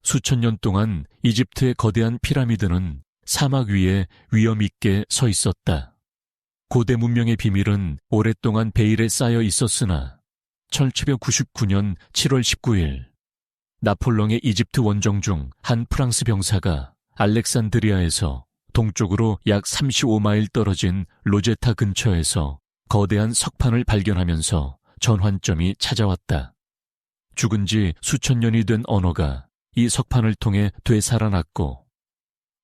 수천 년 동안 이집트의 거대한 피라미드는 사막 위에 위엄 있게 서 있었다. 고대 문명의 비밀은 오랫동안 베일에 쌓여 있었으나 1799년 7월 19일 나폴레옹의 이집트 원정 중 한 프랑스 병사가 알렉산드리아에서 동쪽으로 약 35마일 떨어진 로제타 근처에서 거대한 석판을 발견하면서 전환점이 찾아왔다. 죽은 지 수천 년이 된 언어가 이 석판을 통해 되살아났고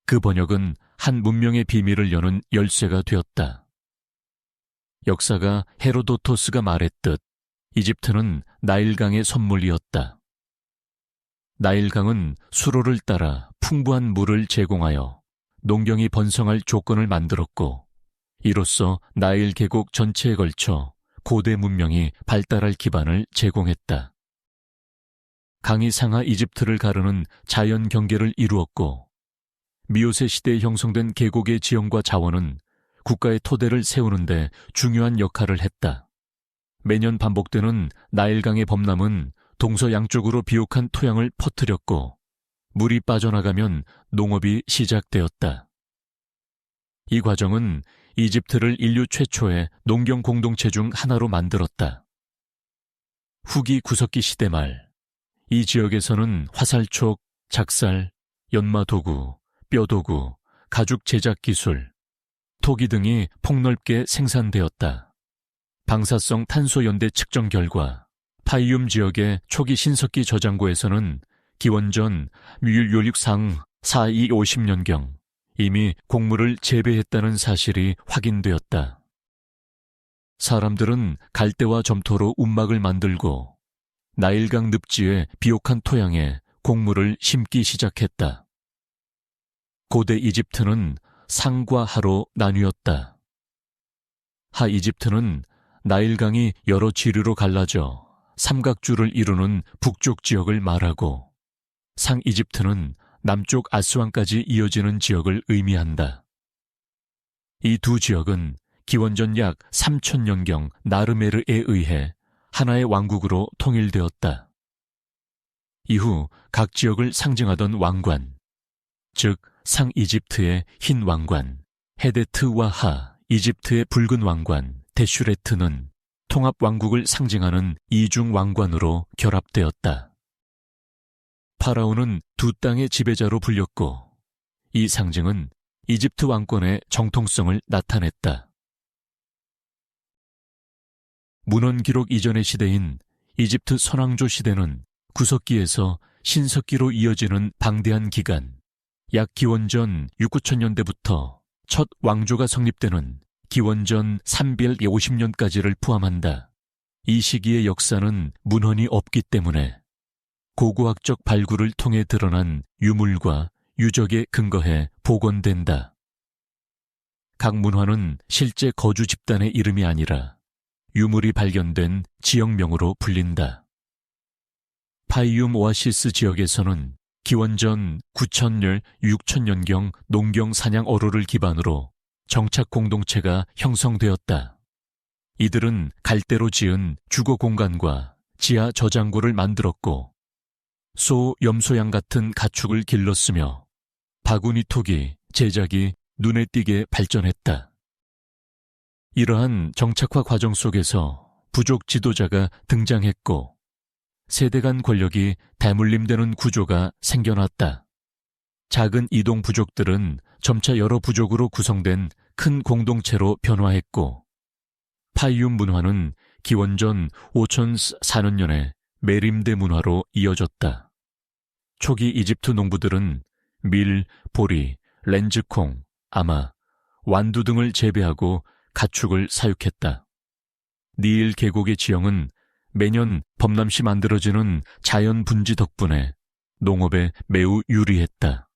그 번역은 한 문명의 비밀을 여는 열쇠가 되었다. 역사가 헤로도토스가 말했듯 이집트는 나일강의 선물이었다. 나일강은 수로를 따라 풍부한 물을 제공하여 농경이 번성할 조건을 만들었고 이로써 나일 계곡 전체에 걸쳐 고대 문명이 발달할 기반을 제공했다. 강이 상하 이집트를 가르는 자연 경계를 이루었고 미오세 시대에 형성된 계곡의 지형과 자원은 국가의 토대를 세우는 데 중요한 역할을 했다. 매년 반복되는 나일강의 범람은 동서양쪽으로 비옥한 토양을 퍼뜨렸고 물이 빠져나가면 농업이 시작되었다. 이 과정은 이집트를 인류 최초의 농경 공동체 중 하나로 만들었다. 후기 구석기 시대 말, 이 지역에서는 화살촉, 작살, 연마도구, 뼈도구, 가죽 제작 기술, 토기 등이 폭넓게 생산되었다. 방사성 탄소 연대 측정 결과 파이움 지역의 초기 신석기 저장고에서는 기원전 뮤율 요육상 4250년경 이미 곡물을 재배했다는 사실이 확인되었다. 사람들은 갈대와 점토로 움막을 만들고 나일강 늪지의 비옥한 토양에 곡물을 심기 시작했다. 고대 이집트는 상과 하로 나뉘었다. 하 이집트는 나일강이 여러 지류로 갈라져 삼각주를 이루는 북쪽 지역을 말하고 상 이집트는 남쪽 아스완까지 이어지는 지역을 의미한다. 이 두 지역은 기원전 약 3000년경 나르메르에 의해 하나의 왕국으로 통일되었다. 이후 각 지역을 상징하던 왕관, 즉 상 이집트의 흰 왕관, 헤데트와 하 이집트의 붉은 왕관, 데슈레트는 통합 왕국을 상징하는 이중 왕관으로 결합되었다. 파라오는 두 땅의 지배자로 불렸고 이 상징은 이집트 왕권의 정통성을 나타냈다. 문헌 기록 이전의 시대인 이집트 선왕조 시대는 구석기에서 신석기로 이어지는 방대한 기간, 약 기원전 6,9천년대부터 첫 왕조가 성립되는 기원전 350년까지를 포함한다. 이 시기의 역사는 문헌이 없기 때문에 고고학적 발굴을 통해 드러난 유물과 유적에 근거해 복원된다. 각 문화는 실제 거주 집단의 이름이 아니라 유물이 발견된 지역명으로 불린다. 파이움 오아시스 지역에서는 기원전 9천년, 6천년경 농경 사냥 어로를 기반으로 정착 공동체가 형성되었다. 이들은 갈대로 지은 주거 공간과 지하 저장고를 만들었고 소, 염소양 같은 가축을 길렀으며 바구니 토기, 제작이 눈에 띄게 발전했다. 이러한 정착화 과정 속에서 부족 지도자가 등장했고 세대 간 권력이 대물림되는 구조가 생겨났다. 작은 이동 부족들은 점차 여러 부족으로 구성된 큰 공동체로 변화했고 파이움 문화는 기원전 5004년에 메림대 문화로 이어졌다. 초기 이집트 농부들은 밀, 보리, 렌즈콩, 아마, 완두 등을 재배하고 가축을 사육했다. 니일 계곡의 지형은 매년 범람시 만들어지는 자연 분지 덕분에 농업에 매우 유리했다.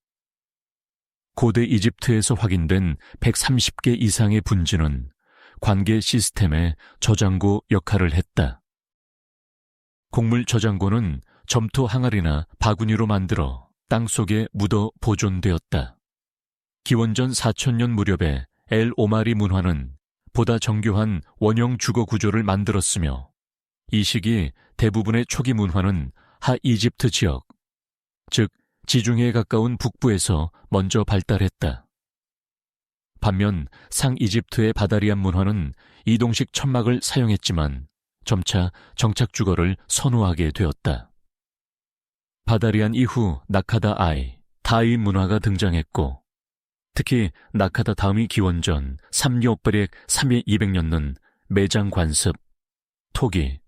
고대 이집트에서 확인된 130개 이상의 분지는 관계 시스템의 저장고 역할을 했다. 곡물 저장고는 점토 항아리나 바구니로 만들어 땅속에 묻어 보존되었다. 기원전 4000년 무렵에 엘 오마리 문화는 보다 정교한 원형 주거 구조를 만들었으며 이 시기 대부분의 초기 문화는 하 이집트 지역, 즉 지중해에 가까운 북부에서 먼저 발달했다. 반면 상이집트의 바다리안 문화는 이동식 천막을 사용했지만 점차 정착주거를 선호하게 되었다. 바다리안 이후 나카다 아이, 다이 문화가 등장했고 특히 나카다 다음이 기원전 3년800, 3200년은 매장 관습, 토기,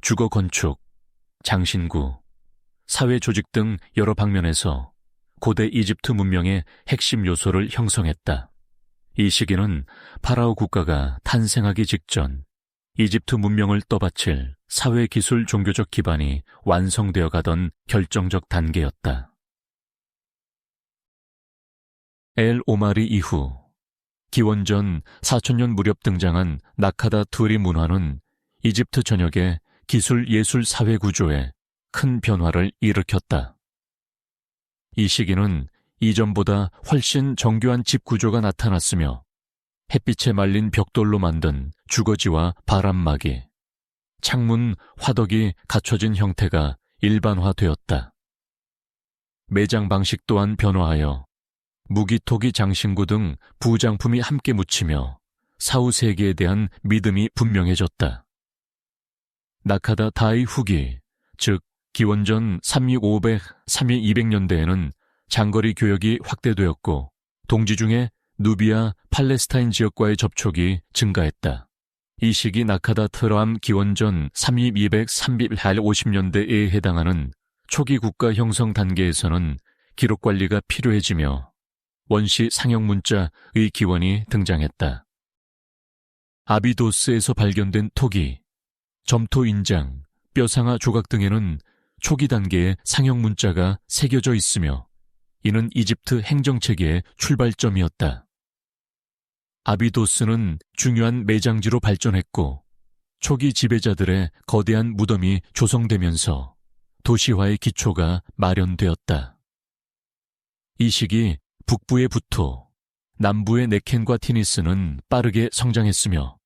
주거 건축, 장신구, 사회 조직 등 여러 방면에서 고대 이집트 문명의 핵심 요소를 형성했다. 이 시기는 파라오 국가가 탄생하기 직전 이집트 문명을 떠받칠 사회 기술 종교적 기반이 완성되어 가던 결정적 단계였다. 엘 오마리 이후 기원전 4000년 무렵 등장한 나카다 투리 문화는 이집트 전역의 기술 예술 사회 구조에 큰 변화를 일으켰다. 이 시기는 이전보다 훨씬 정교한 집 구조가 나타났으며 햇빛에 말린 벽돌로 만든 주거지와 바람막이, 창문, 화덕이 갖춰진 형태가 일반화되었다. 매장 방식 또한 변화하여 무기, 토기, 장신구 등 부장품이 함께 묻히며 사후 세계에 대한 믿음이 분명해졌다. 나카다 다이 후기, 즉 기원전 36,500, 3200년대에는 장거리 교역이 확대되었고 동지 중에 누비아, 팔레스타인 지역과의 접촉이 증가했다. 이 시기 나카다 트람 기원전 3200, 350년대에 해당하는 초기 국가 형성 단계에서는 기록 관리가 필요해지며 원시 상형 문자의 기원이 등장했다. 아비도스에서 발견된 토기, 점토 인장, 뼈상아 조각 등에는 초기 단계의 상형 문자가 새겨져 있으며 이는 이집트 행정체계의 출발점이었다. 아비도스는 중요한 매장지로 발전했고 초기 지배자들의 거대한 무덤이 조성되면서 도시화의 기초가 마련되었다. 이 시기 북부의 부토, 남부의 네켄과 티니스는 빠르게 성장했으며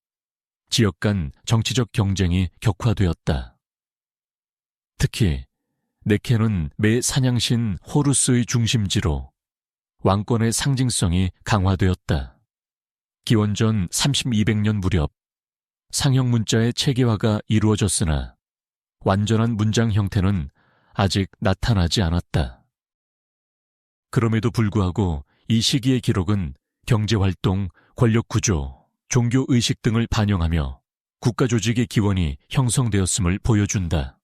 지역 간 정치적 경쟁이 격화되었다. 특히 네켄은 매 사냥신 호루스의 중심지로 왕권의 상징성이 강화되었다. 기원전 3200년 무렵 상형 문자의 체계화가 이루어졌으나 완전한 문장 형태는 아직 나타나지 않았다. 그럼에도 불구하고 이 시기의 기록은 경제활동, 권력구조, 종교의식 등을 반영하며 국가조직의 기원이 형성되었음을 보여준다.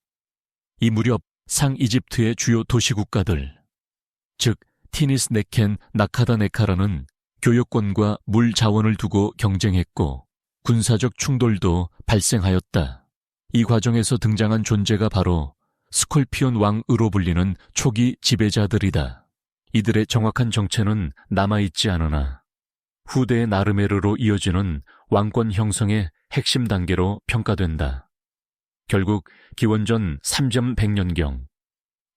이 무렵 상이집트의 주요 도시국가들, 즉 티니스 네켄, 나카다 네카라는 교역권과 물 자원을 두고 경쟁했고 군사적 충돌도 발생하였다. 이 과정에서 등장한 존재가 바로 스콜피온 왕으로 불리는 초기 지배자들이다. 이들의 정확한 정체는 남아있지 않으나 후대의 나르메르로 이어지는 왕권 형성의 핵심 단계로 평가된다. 결국 기원전 3,100년경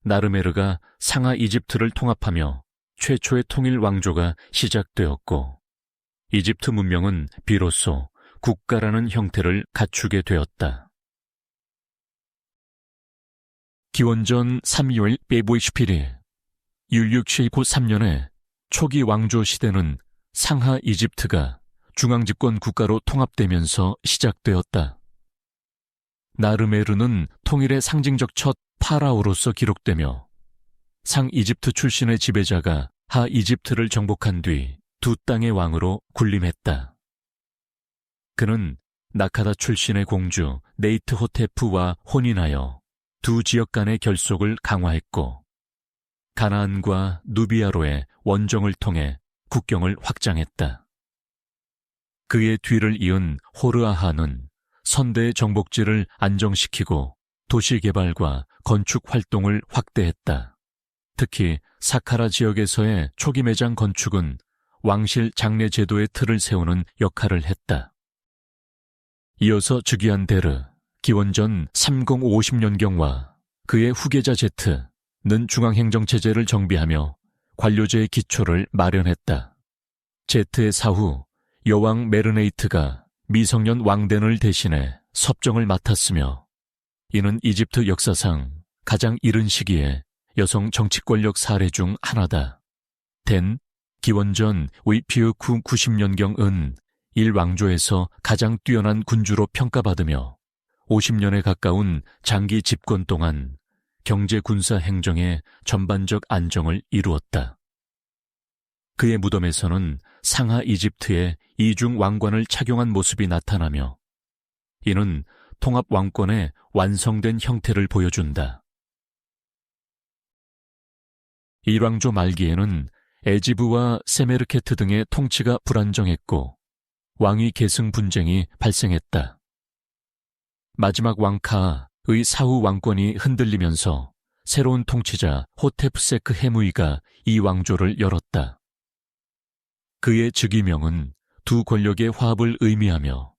나르메르가 상하 이집트를 통합하며 최초의 통일 왕조가 시작되었고 이집트 문명은 비로소 국가라는 형태를 갖추게 되었다. 기원전 3월 151일 율륙7고 3년에 초기 왕조 시대는 상하 이집트가 중앙집권 국가로 통합되면서 시작되었다. 나르메르는 통일의 상징적 첫 파라오로서 기록되며 상이집트 출신의 지배자가 하이집트를 정복한 뒤 두 땅의 왕으로 군림했다. 그는 나카다 출신의 공주 네이트호테프와 혼인하여 두 지역 간의 결속을 강화했고 가나안과 누비아로의 원정을 통해 국경을 확장했다. 그의 뒤를 이은 호르아하는 선대의 정복지를 안정시키고 도시 개발과 건축 활동을 확대했다. 특히 사카라 지역에서의 초기 매장 건축은 왕실 장례 제도의 틀을 세우는 역할을 했다. 이어서 즉위한 데르, 기원전 3050년경과 그의 후계자 제트는 중앙행정체제를 정비하며 관료제의 기초를 마련했다. 제트의 사후 여왕 메르네이트가 미성년 왕덴을 대신해 섭정을 맡았으며 이는 이집트 역사상 가장 이른 시기에 여성 정치 권력 사례 중 하나다. 댄 기원전 위피우쿠 90년경은 일왕조에서 가장 뛰어난 군주로 평가받으며 50년에 가까운 장기 집권 동안 경제 군사 행정의 전반적 안정을 이루었다. 그의 무덤에서는 상하 이집트의 이중 왕관을 착용한 모습이 나타나며 이는 통합 왕권의 완성된 형태를 보여준다. 일왕조 말기에는 에지브와 세메르케트 등의 통치가 불안정했고 왕위 계승 분쟁이 발생했다. 마지막 왕카의 사후 왕권이 흔들리면서 새로운 통치자 호테프세크 해무이가 이 왕조를 열었다. 그의 즉위명은 두 권력의 화합을 의미하며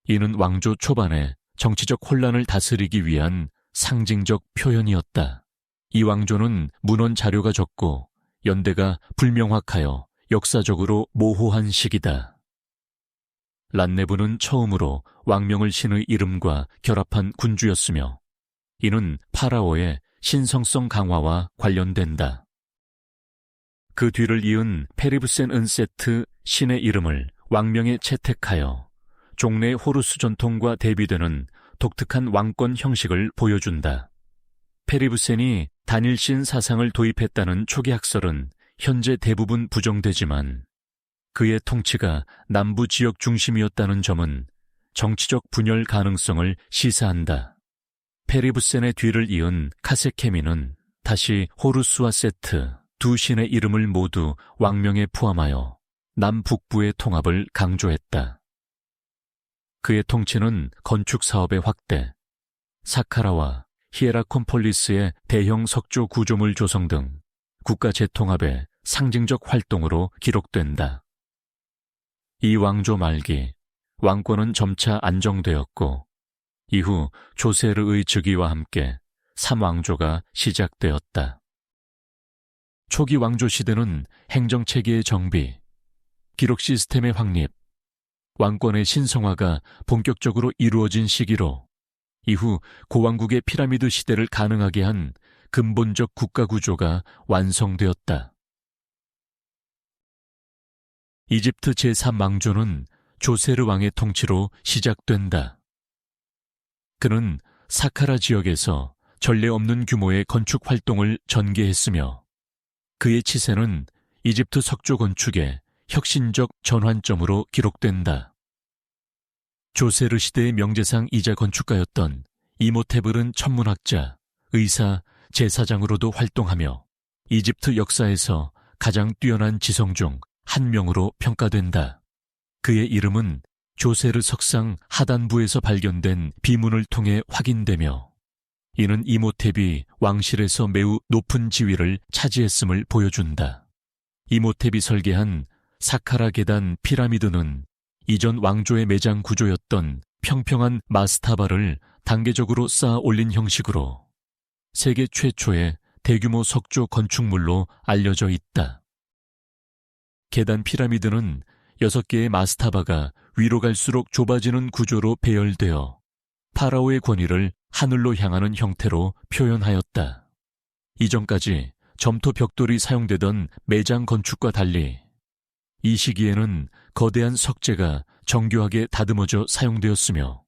이는 왕조 초반에 정치적 혼란을 다스리기 위한 상징적 표현이었다. 이 왕조는 문헌 자료가 적고 연대가 불명확하여 역사적으로 모호한 시기다. 란네부는 처음으로 왕명을 신의 이름과 결합한 군주였으며 이는 파라오의 신성성 강화와 관련된다. 그 뒤를 이은 페리브센 은세트 신의 이름을 왕명에 채택하여 종래 호루스 전통과 대비되는 독특한 왕권 형식을 보여준다. 페리브센이 단일신 사상을 도입했다는 초기 학설은 현재 대부분 부정되지만 그의 통치가 남부 지역 중심이었다는 점은 정치적 분열 가능성을 시사한다. 페리브센의 뒤를 이은 카세케미는 다시 호루스와 세트 두 신의 이름을 모두 왕명에 포함하여 남북부의 통합을 강조했다. 그의 통치는 건축 사업의 확대, 사카라와 히에라콘폴리스의 대형 석조 구조물 조성 등 국가 재통합의 상징적 활동으로 기록된다. 이 왕조 말기, 왕권은 점차 안정되었고 이후 조세르의 즉위와 함께 3왕조가 시작되었다. 초기 왕조 시대는 행정체계의 정비, 기록 시스템의 확립, 왕권의 신성화가 본격적으로 이루어진 시기로 이후 고왕국의 피라미드 시대를 가능하게 한 근본적 국가구조가 완성되었다. 이집트 제3왕조는 조세르 왕의 통치로 시작된다. 그는 사카라 지역에서 전례 없는 규모의 건축 활동을 전개했으며 그의 치세는 이집트 석조 건축의 혁신적 전환점으로 기록된다. 조세르 시대의 명재상이자 건축가였던 이모테블은 천문학자, 의사, 제사장으로도 활동하며 이집트 역사에서 가장 뛰어난 지성 중 한 명으로 평가된다. 그의 이름은 조세르 석상 하단부에서 발견된 비문을 통해 확인되며 이는 이모텝이 왕실에서 매우 높은 지위를 차지했음을 보여준다. 이모텝이 설계한 사카라 계단 피라미드는 이전 왕조의 매장 구조였던 평평한 마스타바를 단계적으로 쌓아 올린 형식으로 세계 최초의 대규모 석조 건축물로 알려져 있다. 계단 피라미드는 6개의 마스타바가 위로 갈수록 좁아지는 구조로 배열되어 파라오의 권위를 하늘로 향하는 형태로 표현하였다. 이전까지 점토 벽돌이 사용되던 매장 건축과 달리 이 시기에는 거대한 석재가 정교하게 다듬어져 사용되었으며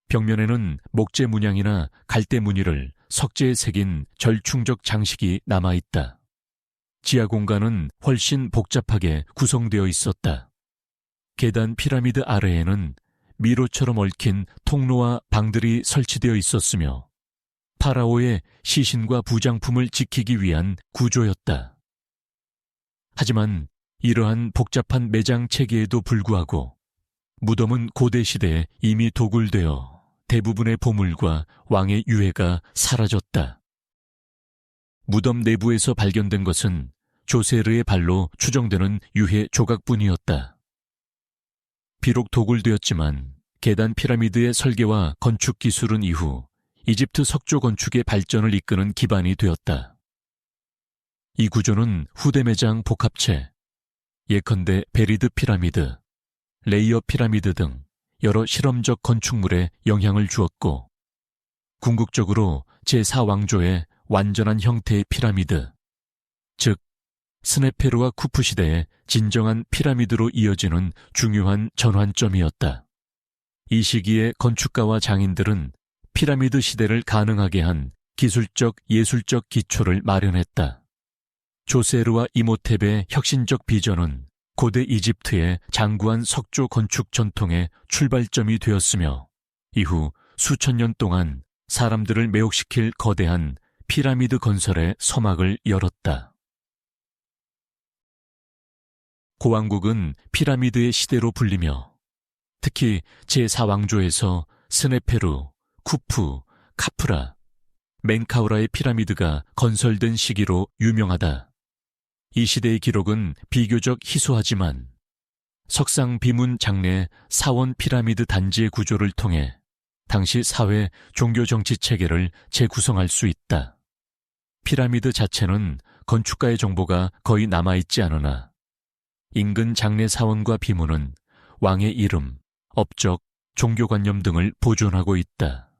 벽면에는 목재 문양이나 갈대 무늬를 석재에 새긴 절충적 장식이 남아있다. 지하 공간은 훨씬 복잡하게 구성되어 있었다. 계단 피라미드 아래에는 미로처럼 얽힌 통로와 방들이 설치되어 있었으며 파라오의 시신과 부장품을 지키기 위한 구조였다. 하지만 이러한 복잡한 매장 체계에도 불구하고 무덤은 고대 시대에 이미 도굴되어 대부분의 보물과 왕의 유해가 사라졌다. 무덤 내부에서 발견된 것은 조세르의 발로 추정되는 유해 조각뿐이었다. 비록 도굴되었지만 계단 피라미드의 설계와 건축 기술은 이후 이집트 석조 건축의 발전을 이끄는 기반이 되었다. 이 구조는 후대 매장 복합체, 예컨대 베리드 피라미드, 레이어 피라미드 등 여러 실험적 건축물에 영향을 주었고 궁극적으로 제4왕조의 완전한 형태의 피라미드, 즉 스네페루와 쿠프 시대의 진정한 피라미드로 이어지는 중요한 전환점이었다. 이 시기의 건축가와 장인들은 피라미드 시대를 가능하게 한 기술적, 예술적 기초를 마련했다. 조세르와 이모텝의 혁신적 비전은 고대 이집트의 장구한 석조 건축 전통의 출발점이 되었으며 이후 수천 년 동안 사람들을 매혹시킬 거대한 피라미드 건설의 서막을 열었다. 고왕국은 피라미드의 시대로 불리며 특히 제4왕조에서 스네페루, 쿠프, 카프라, 멘카우라의 피라미드가 건설된 시기로 유명하다. 이 시대의 기록은 비교적 희소하지만 석상 비문 장내 사원 피라미드 단지의 구조를 통해 당시 사회 종교-정치 체계를 재구성할 수 있다. 피라미드 자체는 건축가의 정보가 거의 남아있지 않으나 인근 장내 사원과 비문은 왕의 이름, 업적, 종교관념 등을 보존하고 있다.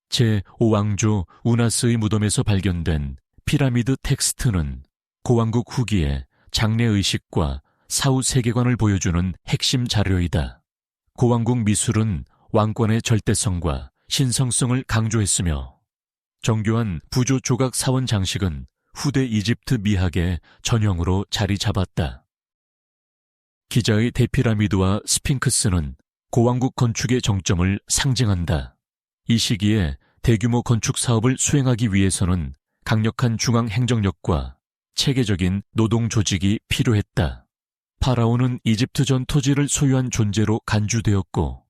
제5왕조 우나스의 무덤에서 발견된 피라미드 텍스트는 고왕국 후기에 장래의식과 사후 세계관을 보여주는 핵심 자료이다. 고왕국 미술은 왕권의 절대성과 신성성을 강조했으며 정교한 부조 조각 사원 장식은 후대 이집트 미학의 전형으로 자리 잡았다. 기자의 대피라미드와 스핑크스는 고왕국 건축의 정점을 상징한다. 이 시기에 대규모 건축 사업을 수행하기 위해서는 강력한 중앙 행정력과 체계적인 노동 조직이 필요했다. 파라오는 이집트 전 토지를 소유한 존재로 간주되었고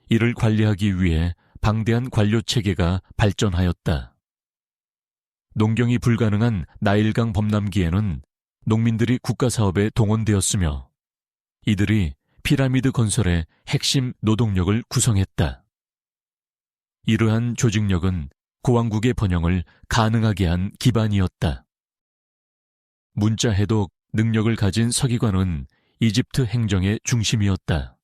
이를 관리하기 위해 방대한 관료 체계가 발전하였다. 농경이 불가능한 나일강 범람기에는 농민들이 국가사업에 동원되었으며 이들이 피라미드 건설의 핵심 노동력을 구성했다. 이러한 조직력은 고왕국의 번영을 가능하게 한 기반이었다. 문자 해독 능력을 가진 서기관은 이집트 행정의 중심이었다.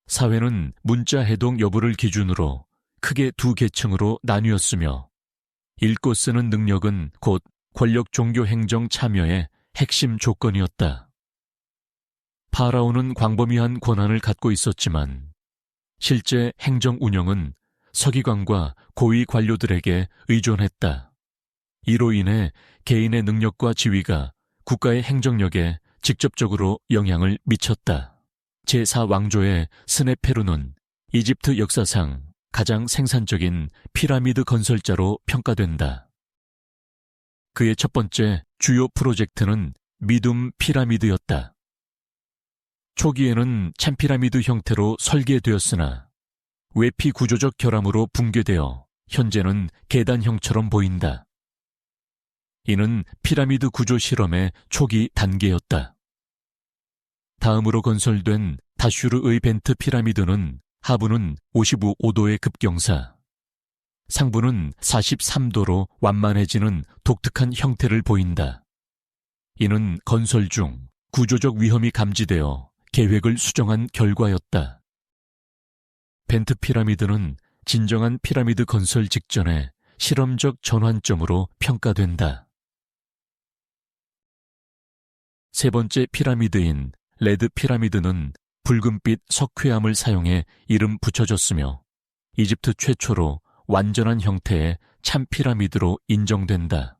사회는 문자 해독 여부를 기준으로 크게 두 계층으로 나뉘었으며 읽고 쓰는 능력은 곧 권력 종교 행정 참여의 핵심 조건이었다. 파라오는 광범위한 권한을 갖고 있었지만 실제 행정 운영은 서기관과 고위 관료들에게 의존했다. 이로 인해 개인의 능력과 지위가 국가의 행정력에 직접적으로 영향을 미쳤다. 제4왕조의 스네페루는 이집트 역사상 가장 생산적인 피라미드 건설자로 평가된다. 그의 첫 번째 주요 프로젝트는 미둠 피라미드였다. 초기에는 참피라미드 형태로 설계되었으나 외피 구조적 결함으로 붕괴되어 현재는 계단형처럼 보인다. 이는 피라미드 구조 실험의 초기 단계였다. 다음으로 건설된 다슈르의 벤트 피라미드는 하부는 55도의 급경사, 상부는 43도로 완만해지는 독특한 형태를 보인다. 이는 건설 중 구조적 위험이 감지되어 계획을 수정한 결과였다. 벤트 피라미드는 진정한 피라미드 건설 직전의 실험적 전환점으로 평가된다. 세 번째 피라미드인 레드 피라미드는 붉은빛 석회암을 사용해 이름 붙여졌으며 이집트 최초로 완전한 형태의 참 피라미드로 인정된다.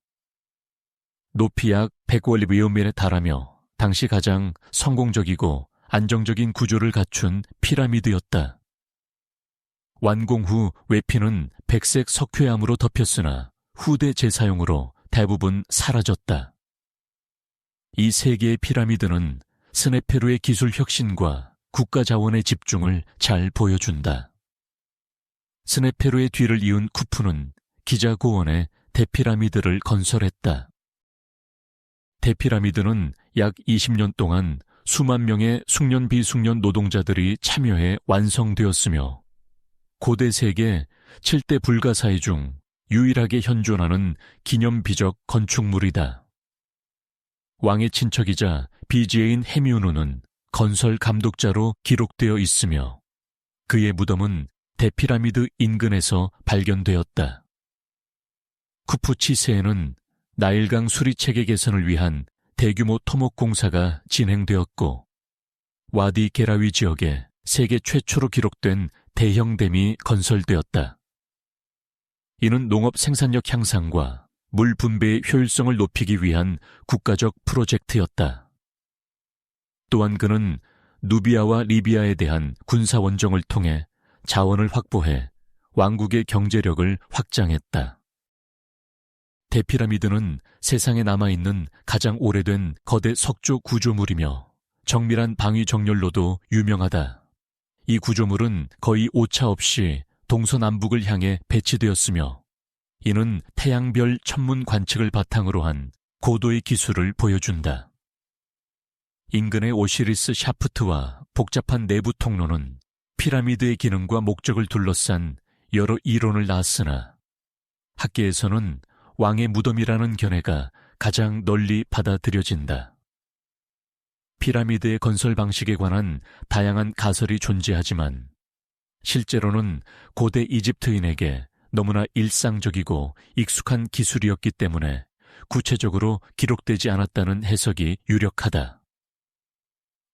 높이 약 100월리비움에 달하며 당시 가장 성공적이고 안정적인 구조를 갖춘 피라미드였다. 완공 후 외피는 백색 석회암으로 덮였으나 후대 재사용으로 대부분 사라졌다. 이 세 개의 피라미드는 스네페루의 기술 혁신과 국가 자원의 집중을 잘 보여준다. 스네페루의 뒤를 이은 쿠프는 기자 고원에 대피라미드를 건설했다. 대피라미드는 약 20년 동안 수만 명의 숙련 비숙련 노동자들이 참여해 완성되었으며 고대 세계 7대 불가사의 중 유일하게 현존하는 기념비적 건축물이다. 왕의 친척이자 비지애인 헤미우누는 건설 감독자로 기록되어 있으며 그의 무덤은 대피라미드 인근에서 발견되었다. 쿠프 치세에는 나일강 수리체계 개선을 위한 대규모 토목 공사가 진행되었고, 와디 게라위 지역에 세계 최초로 기록된 대형 댐이 건설되었다. 이는 농업 생산력 향상과 물 분배의 효율성을 높이기 위한 국가적 프로젝트였다. 또한 그는 누비아와 리비아에 대한 군사 원정을 통해 자원을 확보해 왕국의 경제력을 확장했다. 대피라미드는 세상에 남아있는 가장 오래된 거대 석조 구조물이며 정밀한 방위 정렬로도 유명하다. 이 구조물은 거의 오차 없이 동서남북을 향해 배치되었으며 이는 태양별 천문 관측을 바탕으로 한 고도의 기술을 보여준다. 인근의 오시리스 샤프트와 복잡한 내부 통로는 피라미드의 기능과 목적을 둘러싼 여러 이론을 낳았으나 학계에서는 왕의 무덤이라는 견해가 가장 널리 받아들여진다. 피라미드의 건설 방식에 관한 다양한 가설이 존재하지만 실제로는 고대 이집트인에게 너무나 일상적이고 익숙한 기술이었기 때문에 구체적으로 기록되지 않았다는 해석이 유력하다.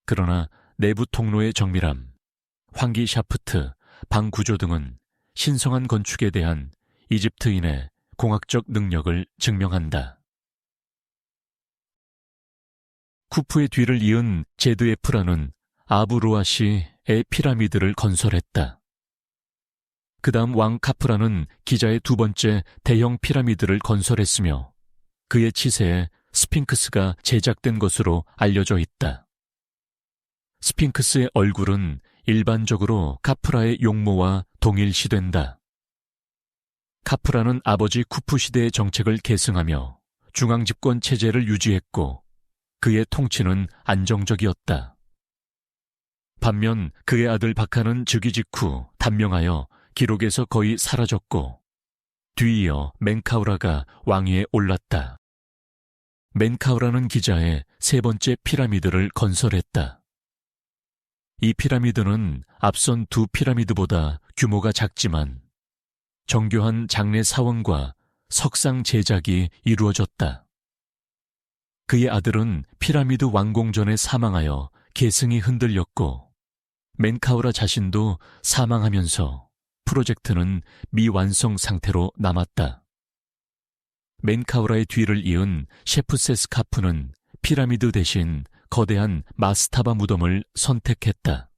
그러나 내부 통로의 정밀함, 환기 샤프트, 방 구조 등은 신성한 건축에 대한 이집트인의 공학적 능력을 증명한다. 쿠프의 뒤를 이은 제드에프라는 아부루아시의 피라미드를 건설했다. 그 다음 왕 카프라는 기자의 두 번째 대형 피라미드를 건설했으며 그의 치세에 스핑크스가 제작된 것으로 알려져 있다. 스핑크스의 얼굴은 일반적으로 카프라의 용모와 동일시된다. 카프라는 아버지 쿠프 시대의 정책을 계승하며 중앙집권 체제를 유지했고 그의 통치는 안정적이었다. 반면 그의 아들 바카는 즉위 직후 단명하여 기록에서 거의 사라졌고 뒤이어 멘카우라가 왕위에 올랐다. 멘카우라는 기자의 세 번째 피라미드를 건설했다. 이 피라미드는 앞선 두 피라미드보다 규모가 작지만 정교한 장례 사원과 석상 제작이 이루어졌다. 그의 아들은 피라미드 완공 전에 사망하여 계승이 흔들렸고 멘카우라 자신도 사망하면서 프로젝트는 미완성 상태로 남았다. 멘카우라의 뒤를 이은 셰프세스 카프는 피라미드 대신 거대한 마스타바 무덤을 선택했다.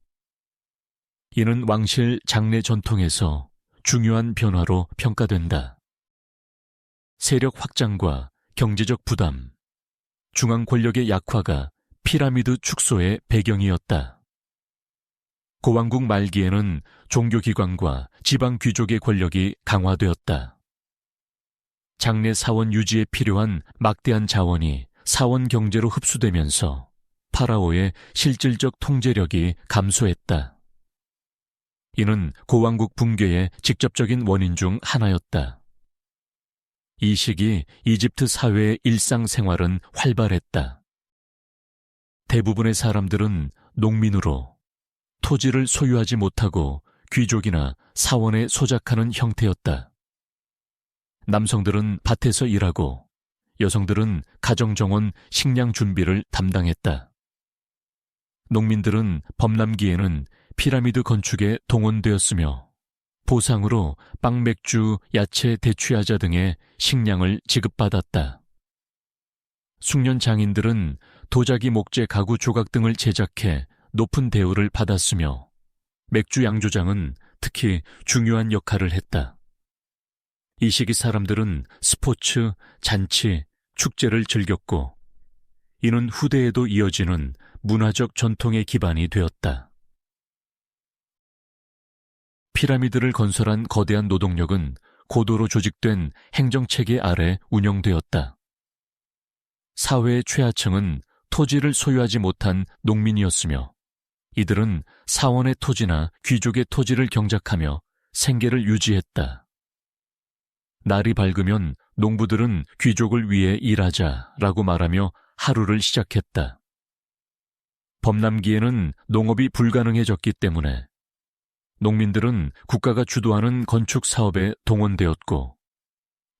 이는 왕실 장례 전통에서 중요한 변화로 평가된다. 세력 확장과 경제적 부담, 중앙 권력의 약화가 피라미드 축소의 배경이었다. 고왕국 말기에는 종교기관과 지방 귀족의 권력이 강화되었다. 장례 사원 유지에 필요한 막대한 자원이 사원 경제로 흡수되면서 파라오의 실질적 통제력이 감소했다. 이는 고왕국 붕괴의 직접적인 원인 중 하나였다. 이 시기 이집트 사회의 일상생활은 활발했다. 대부분의 사람들은 농민으로 토지를 소유하지 못하고 귀족이나 사원에 소작하는 형태였다. 남성들은 밭에서 일하고 여성들은 가정정원 식량 준비를 담당했다. 농민들은 범람기에는 피라미드 건축에 동원되었으며 보상으로 빵, 맥주, 야채, 대추야자 등의 식량을 지급받았다. 숙련 장인들은 도자기 목재 가구 조각 등을 제작해 높은 대우를 받았으며 맥주 양조장은 특히 중요한 역할을 했다. 이 시기 사람들은 스포츠, 잔치, 축제를 즐겼고 이는 후대에도 이어지는 문화적 전통의 기반이 되었다. 피라미드를 건설한 거대한 노동력은 고도로 조직된 행정체계 아래 운영되었다. 사회의 최하층은 토지를 소유하지 못한 농민이었으며 이들은 사원의 토지나 귀족의 토지를 경작하며 생계를 유지했다. 날이 밝으면 농부들은 귀족을 위해 일하자라고 말하며 하루를 시작했다. 범람기에는 농업이 불가능해졌기 때문에 농민들은 국가가 주도하는 건축 사업에 동원되었고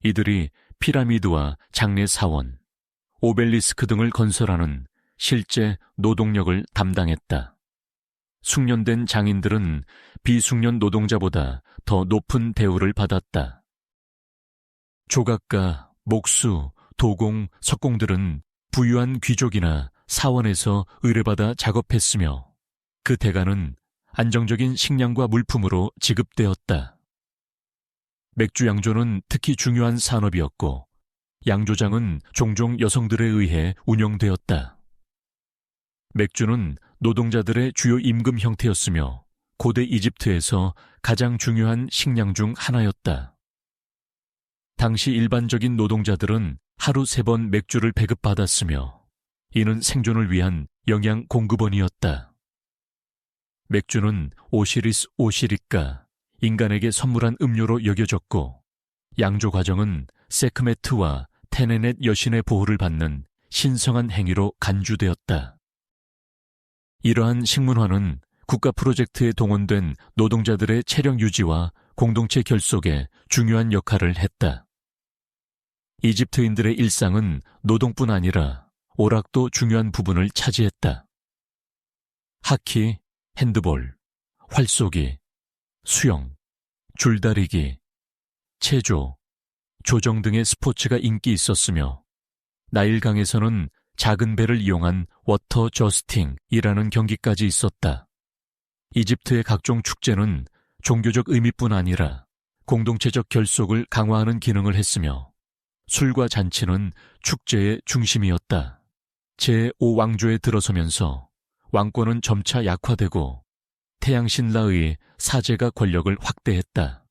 이들이 피라미드와 장례 사원, 오벨리스크 등을 건설하는 실제 노동력을 담당했다. 숙련된 장인들은 비숙련 노동자보다 더 높은 대우를 받았다. 조각가, 목수, 도공, 석공들은 부유한 귀족이나 사원에서 의뢰받아 작업했으며 그 대가는 안정적인 식량과 물품으로 지급되었다. 맥주 양조는 특히 중요한 산업이었고 양조장은 종종 여성들에 의해 운영되었다. 맥주는 노동자들의 주요 임금 형태였으며 고대 이집트에서 가장 중요한 식량 중 하나였다. 당시 일반적인 노동자들은 하루 3번 맥주를 배급받았으며 이는 생존을 위한 영양 공급원이었다. 맥주는 오시리스 오시리카, 인간에게 선물한 음료로 여겨졌고 양조 과정은 세크메트와 테네넷 여신의 보호를 받는 신성한 행위로 간주되었다. 이러한 식문화는 국가 프로젝트에 동원된 노동자들의 체력 유지와 공동체 결속에 중요한 역할을 했다. 이집트인들의 일상은 노동뿐 아니라 오락도 중요한 부분을 차지했다. 하키, 핸드볼, 활쏘기, 수영, 줄다리기, 체조, 조정 등의 스포츠가 인기 있었으며 나일강에서는 작은 배를 이용한 워터 저스팅이라는 경기까지 있었다. 이집트의 각종 축제는 종교적 의미뿐 아니라 공동체적 결속을 강화하는 기능을 했으며 술과 잔치는 축제의 중심이었다. 제5왕조에 들어서면서 왕권은 점차 약화되고 태양신라의 사제가 권력을 확대했다.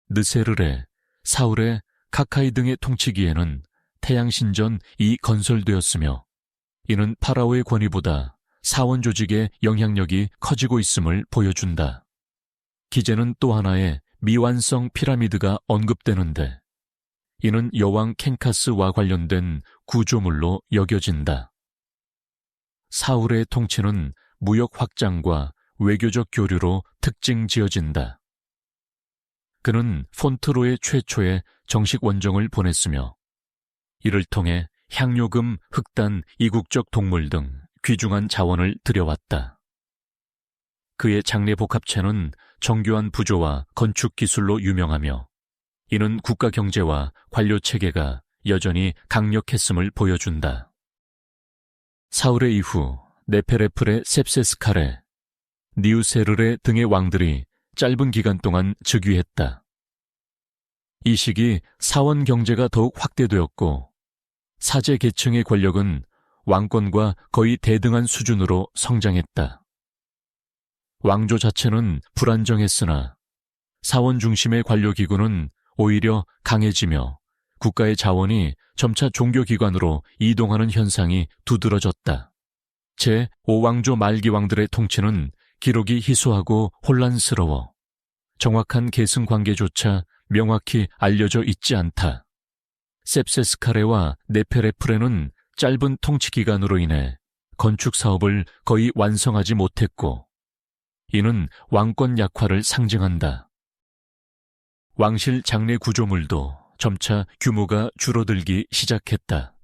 느세르레, 사울의 카카이 등의 통치기에는 태양신전이 건설되었으며 이는 파라오의 권위보다 사원 조직의 영향력이 커지고 있음을 보여준다. 기제는 또 하나의 미완성 피라미드가 언급되는데 이는 여왕 켄카스와 관련된 구조물로 여겨진다. 사울의 통치는 무역 확장과 외교적 교류로 특징 지어진다. 그는 폰트로의 최초의 정식 원정을 보냈으며 이를 통해 향료금, 흑단, 이국적 동물 등 귀중한 자원을 들여왔다. 그의 장례 복합체는 정교한 부조와 건축 기술로 유명하며 이는 국가 경제와 관료 체계가 여전히 강력했음을 보여준다. 사울의 이후 네페레플의 셉세스카레, 니우세르레 등의 왕들이 짧은 기간 동안 즉위했다. 이 시기 사원 경제가 더욱 확대되었고 사제 계층의 권력은 왕권과 거의 대등한 수준으로 성장했다. 왕조 자체는 불안정했으나 사원 중심의 관료기구는 오히려 강해지며 국가의 자원이 점차 종교기관으로 이동하는 현상이 두드러졌다. 제5왕조 말기 왕들의 통치는 기록이 희소하고 혼란스러워 정확한 계승 관계조차 명확히 알려져 있지 않다. 셉세스카레와 네페레프레는 짧은 통치 기간으로 인해 건축 사업을 거의 완성하지 못했고 이는 왕권 약화를 상징한다. 왕실 장례 구조물도 점차 규모가 줄어들기 시작했다.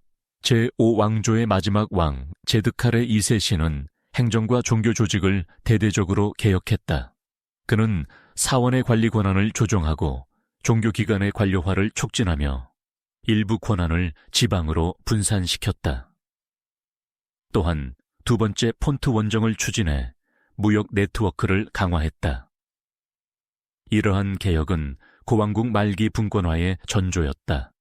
제5왕조의 마지막 왕 제드카레 2세시는 행정과 종교 조직을 대대적으로 개혁했다. 그는 사원의 관리 권한을 조정하고 종교기관의 관료화를 촉진하며 일부 권한을 지방으로 분산시켰다. 또한 두 번째 폰트 원정을 추진해 무역 네트워크를 강화했다. 이러한 개혁은 고왕국 말기 분권화의 전조였다.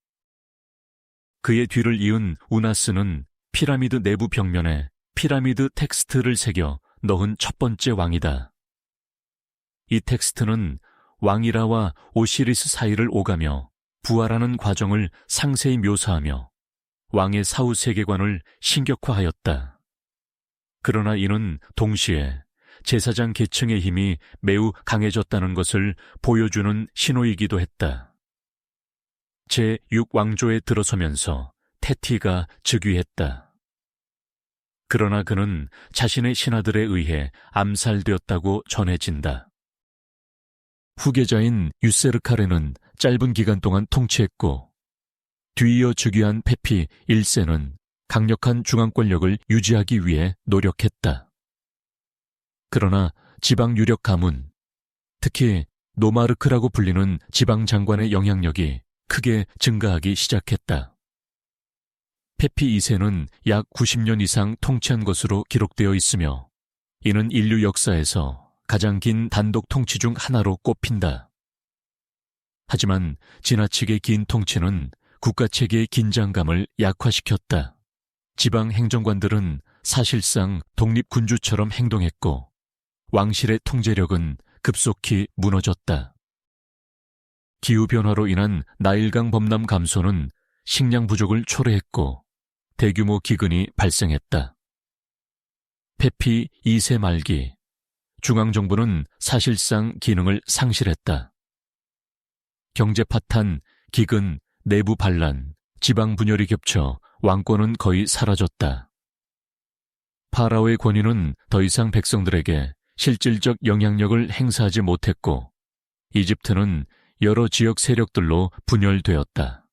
그의 뒤를 이은 우나스는 피라미드 내부 벽면에 피라미드 텍스트를 새겨 넣은 첫 번째 왕이다. 이 텍스트는 왕이라와 오시리스 사이를 오가며 부활하는 과정을 상세히 묘사하며 왕의 사후 세계관을 신격화하였다. 그러나 이는 동시에 제사장 계층의 힘이 매우 강해졌다는 것을 보여주는 신호이기도 했다. 제6왕조에 들어서면서 테티가 즉위했다. 그러나 그는 자신의 신하들에 의해 암살되었다고 전해진다. 후계자인 유세르카레는 짧은 기간 동안 통치했고 뒤이어 즉위한 페피 1세는 강력한 중앙 권력을 유지하기 위해 노력했다. 그러나 지방 유력 가문, 특히 노마르크라고 불리는 지방 장관의 영향력이 크게 증가하기 시작했다. 페피 2세는 약 90년 이상 통치한 것으로 기록되어 있으며 이는 인류 역사에서 가장 긴 단독 통치 중 하나로 꼽힌다. 하지만 지나치게 긴 통치는 국가체계의 긴장감을 약화시켰다. 지방 행정관들은 사실상 독립군주처럼 행동했고 왕실의 통제력은 급속히 무너졌다. 기후변화로 인한 나일강 범람 감소는 식량 부족을 초래했고 대규모 기근이 발생했다. 페피 2세 말기, 중앙정부는 사실상 기능을 상실했다. 경제 파탄, 기근, 내부 반란, 지방 분열이 겹쳐 왕권은 거의 사라졌다. 파라오의 권위는 더 이상 백성들에게 실질적 영향력을 행사하지 못했고 이집트는 여러 지역 세력들로 분열되었다.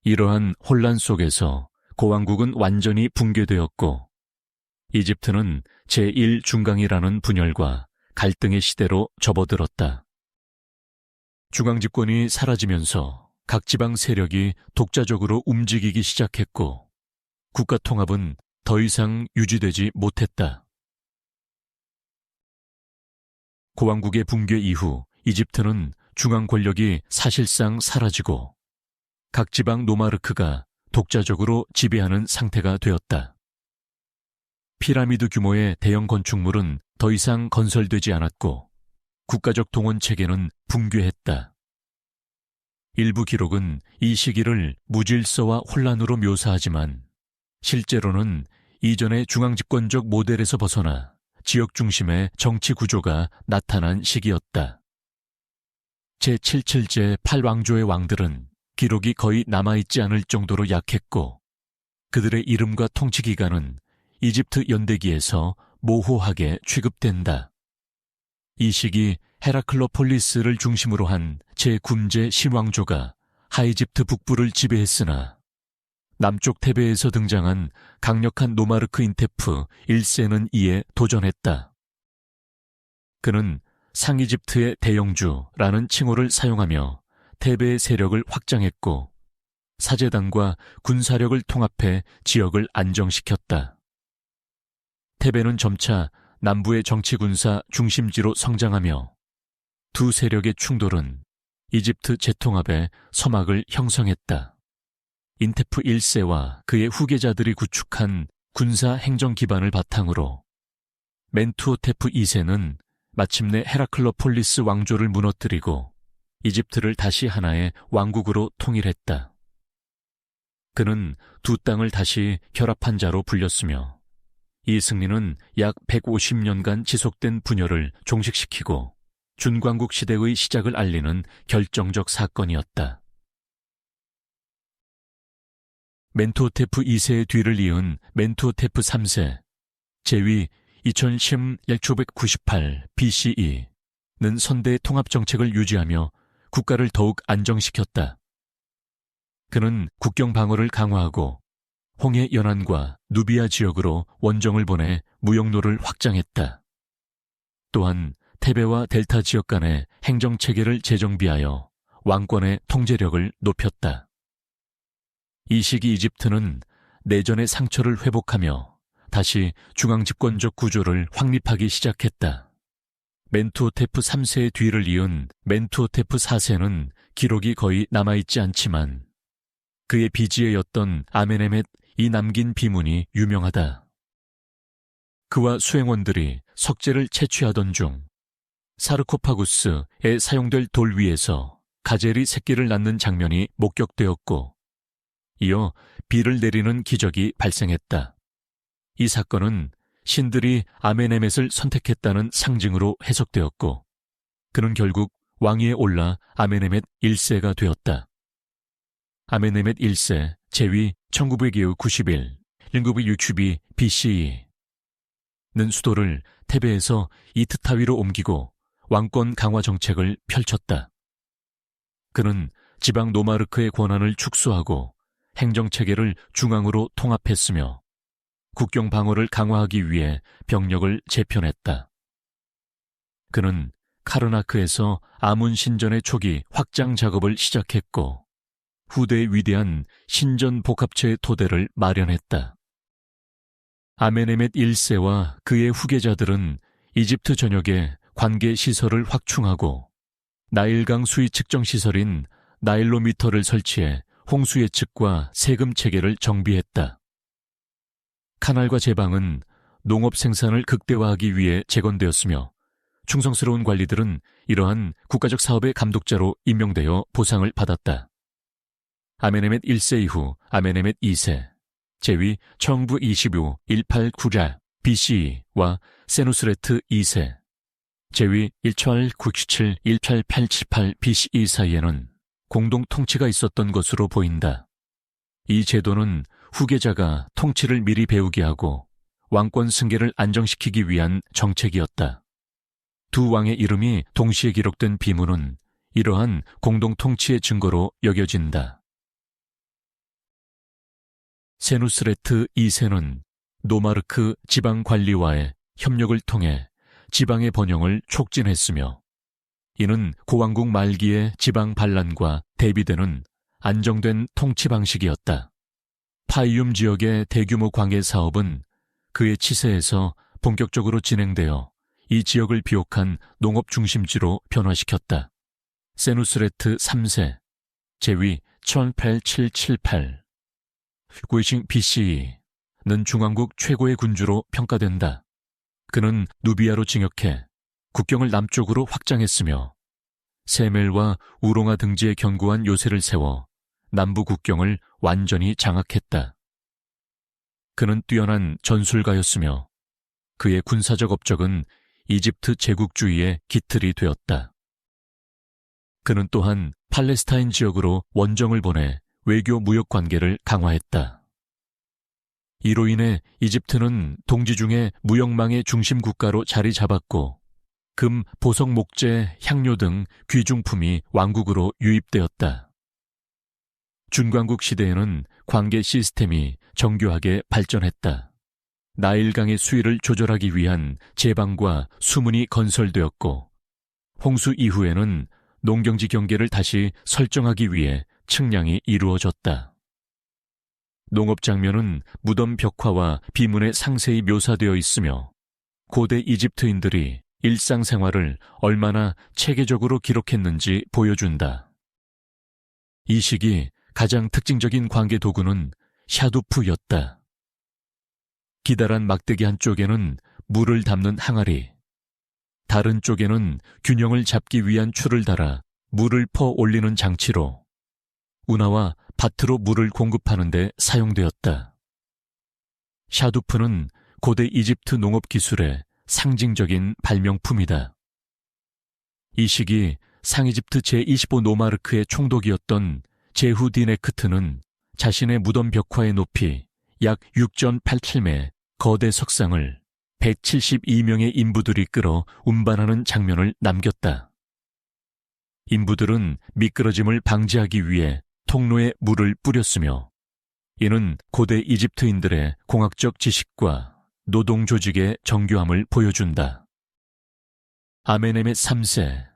이러한 혼란 속에서 고왕국은 완전히 붕괴되었고 이집트는 제1중강이라는 분열과 갈등의 시대로 접어들었다. 중앙집권이 사라지면서 각 지방 세력이 독자적으로 움직이기 시작했고 국가 통합은 더 이상 유지되지 못했다. 고왕국의 붕괴 이후 이집트는 중앙 권력이 사실상 사라지고 각 지방 노마르크가 독자적으로 지배하는 상태가 되었다. 피라미드 규모의 대형 건축물은 더 이상 건설되지 않았고 국가적 동원 체계는 붕괴했다. 일부 기록은 이 시기를 무질서와 혼란으로 묘사하지만 실제로는 이전의 중앙집권적 모델에서 벗어나 지역 중심의 정치 구조가 나타난 시기였다. 제77제 8왕조의 왕들은 기록이 거의 남아있지 않을 정도로 약했고 그들의 이름과 통치 기간은 이집트 연대기에서 모호하게 취급된다. 이 시기 헤라클로폴리스를 중심으로 한 제9제 신왕조가 하이집트 북부를 지배했으나 남쪽 테베에서 등장한 강력한 노마르크 인테프 1세는 이에 도전했다. 그는 상이집트의 대영주라는 칭호를 사용하며 테베의 세력을 확장했고 사제단과 군사력을 통합해 지역을 안정시켰다. 테베는 점차 남부의 정치군사 중심지로 성장하며 두 세력의 충돌은 이집트 재통합의 서막을 형성했다. 인테프 1세와 그의 후계자들이 구축한 군사 행정 기반을 바탕으로 멘투호테프 2세는 마침내 헤라클로폴리스 왕조를 무너뜨리고 이집트를 다시 하나의 왕국으로 통일했다. 그는 두 땅을 다시 결합한 자로 불렸으며 이 승리는 약 150년간 지속된 분열을 종식시키고 준광국 시대의 시작을 알리는 결정적 사건이었다. 멘투호테프 2세의 뒤를 이은 멘투호테프 3세, 제위 2010-1998 BCE는 선대의 통합정책을 유지하며 국가를 더욱 안정시켰다. 그는 국경 방어를 강화하고 홍해 연안과 누비아 지역으로 원정을 보내 무역로를 확장했다. 또한 테베와 델타 지역 간의 행정체계를 재정비하여 왕권의 통제력을 높였다. 이 시기 이집트는 내전의 상처를 회복하며 다시 중앙집권적 구조를 확립하기 시작했다. 멘투호테프 3세의 뒤를 이은 멘투호테프 4세는 기록이 거의 남아있지 않지만 그의 비지애였던 아멘에멧 이 남긴 비문이 유명하다. 그와 수행원들이 석재를 채취하던 중 사르코파구스에 사용될 돌 위에서 가젤이 새끼를 낳는 장면이 목격되었고 이어 비를 내리는 기적이 발생했다. 이 사건은 신들이 아멘에멧을 선택했다는 상징으로 해석되었고 그는 결국 왕위에 올라 아멘에멧 1세가 되었다. 아멘에멧 1세 제위 1991, 1962 BCE는 수도를 테베에서 이트타위로 옮기고 왕권 강화 정책을 펼쳤다. 그는 지방 노마르크의 권한을 축소하고 행정체계를 중앙으로 통합했으며 국경 방어를 강화하기 위해 병력을 재편했다. 그는 카르나크에서 아문 신전의 초기 확장 작업을 시작했고 후대의 위대한 신전 복합체의 토대를 마련했다. 아메네멧 1세와 그의 후계자들은 이집트 전역에 관계 시설을 확충하고 나일강 수위 측정 시설인 나일로미터를 설치해 홍수 예측과 세금 체계를 정비했다. 카날과 제방은 농업 생산을 극대화하기 위해 재건되었으며 충성스러운 관리들은 이러한 국가적 사업의 감독자로 임명되어 보상을 받았다. 아메네멧 1세 이후 아메네멧 2세, 제위 1925 189자 BCE와 세누스레트 2세, 제위 1897 18878 BCE 사이에는 공동 통치가 있었던 것으로 보인다. 이 제도는 후계자가 통치를 미리 배우게 하고 왕권 승계를 안정시키기 위한 정책이었다. 두 왕의 이름이 동시에 기록된 비문은 이러한 공동 통치의 증거로 여겨진다. 세누스레트 2세는 노마르크 지방관리와의 협력을 통해 지방의 번영을 촉진했으며 이는 고왕국 말기의 지방 반란과 대비되는 안정된 통치 방식이었다. 파이움 지역의 대규모 광해 사업은 그의 치세에서 본격적으로 진행되어 이 지역을 비옥한 농업 중심지로 변화시켰다. 세누스레트 3세, 제위 18778, 구이싱 BCE는 중앙국 최고의 군주로 평가된다. 그는 누비아로 진격해 국경을 남쪽으로 확장했으며 세멜과 우롱아 등지에 견고한 요새를 세워 남부 국경을 완전히 장악했다. 그는 뛰어난 전술가였으며 그의 군사적 업적은 이집트 제국주의의 깃틀이 되었다. 그는 또한 팔레스타인 지역으로 원정을 보내 외교 무역 관계를 강화했다. 이로 인해 이집트는 동지 중에 무역망의 중심 국가로 자리 잡았고 금, 보석, 목재, 향료 등 귀중품이 왕국으로 유입되었다. 준광국 시대에는 관계 시스템이 정교하게 발전했다. 나일강의 수위를 조절하기 위한 제방과 수문이 건설되었고 홍수 이후에는 농경지 경계를 다시 설정하기 위해 측량이 이루어졌다. 농업 장면은 무덤 벽화와 비문에 상세히 묘사되어 있으며 고대 이집트인들이 일상생활을 얼마나 체계적으로 기록했는지 보여준다. 이 시기 가장 특징적인 관계 도구는 샤두프였다. 기다란 막대기 한쪽에는 물을 담는 항아리, 다른 쪽에는 균형을 잡기 위한 줄을 달아 물을 퍼 올리는 장치로 운하와 밭으로 물을 공급하는 데 사용되었다. 샤두프는 고대 이집트 농업 기술의 상징적인 발명품이다. 이 시기 상이집트 제25 노마르크의 총독이었던 제후디네크트는 자신의 무덤 벽화의 높이 약 6.87매 거대 석상을 172명의 인부들이 끌어 운반하는 장면을 남겼다. 인부들은 미끄러짐을 방지하기 위해 통로에 물을 뿌렸으며 이는 고대 이집트인들의 공학적 지식과 노동 조직의 정교함을 보여준다. 아메네멧 3세,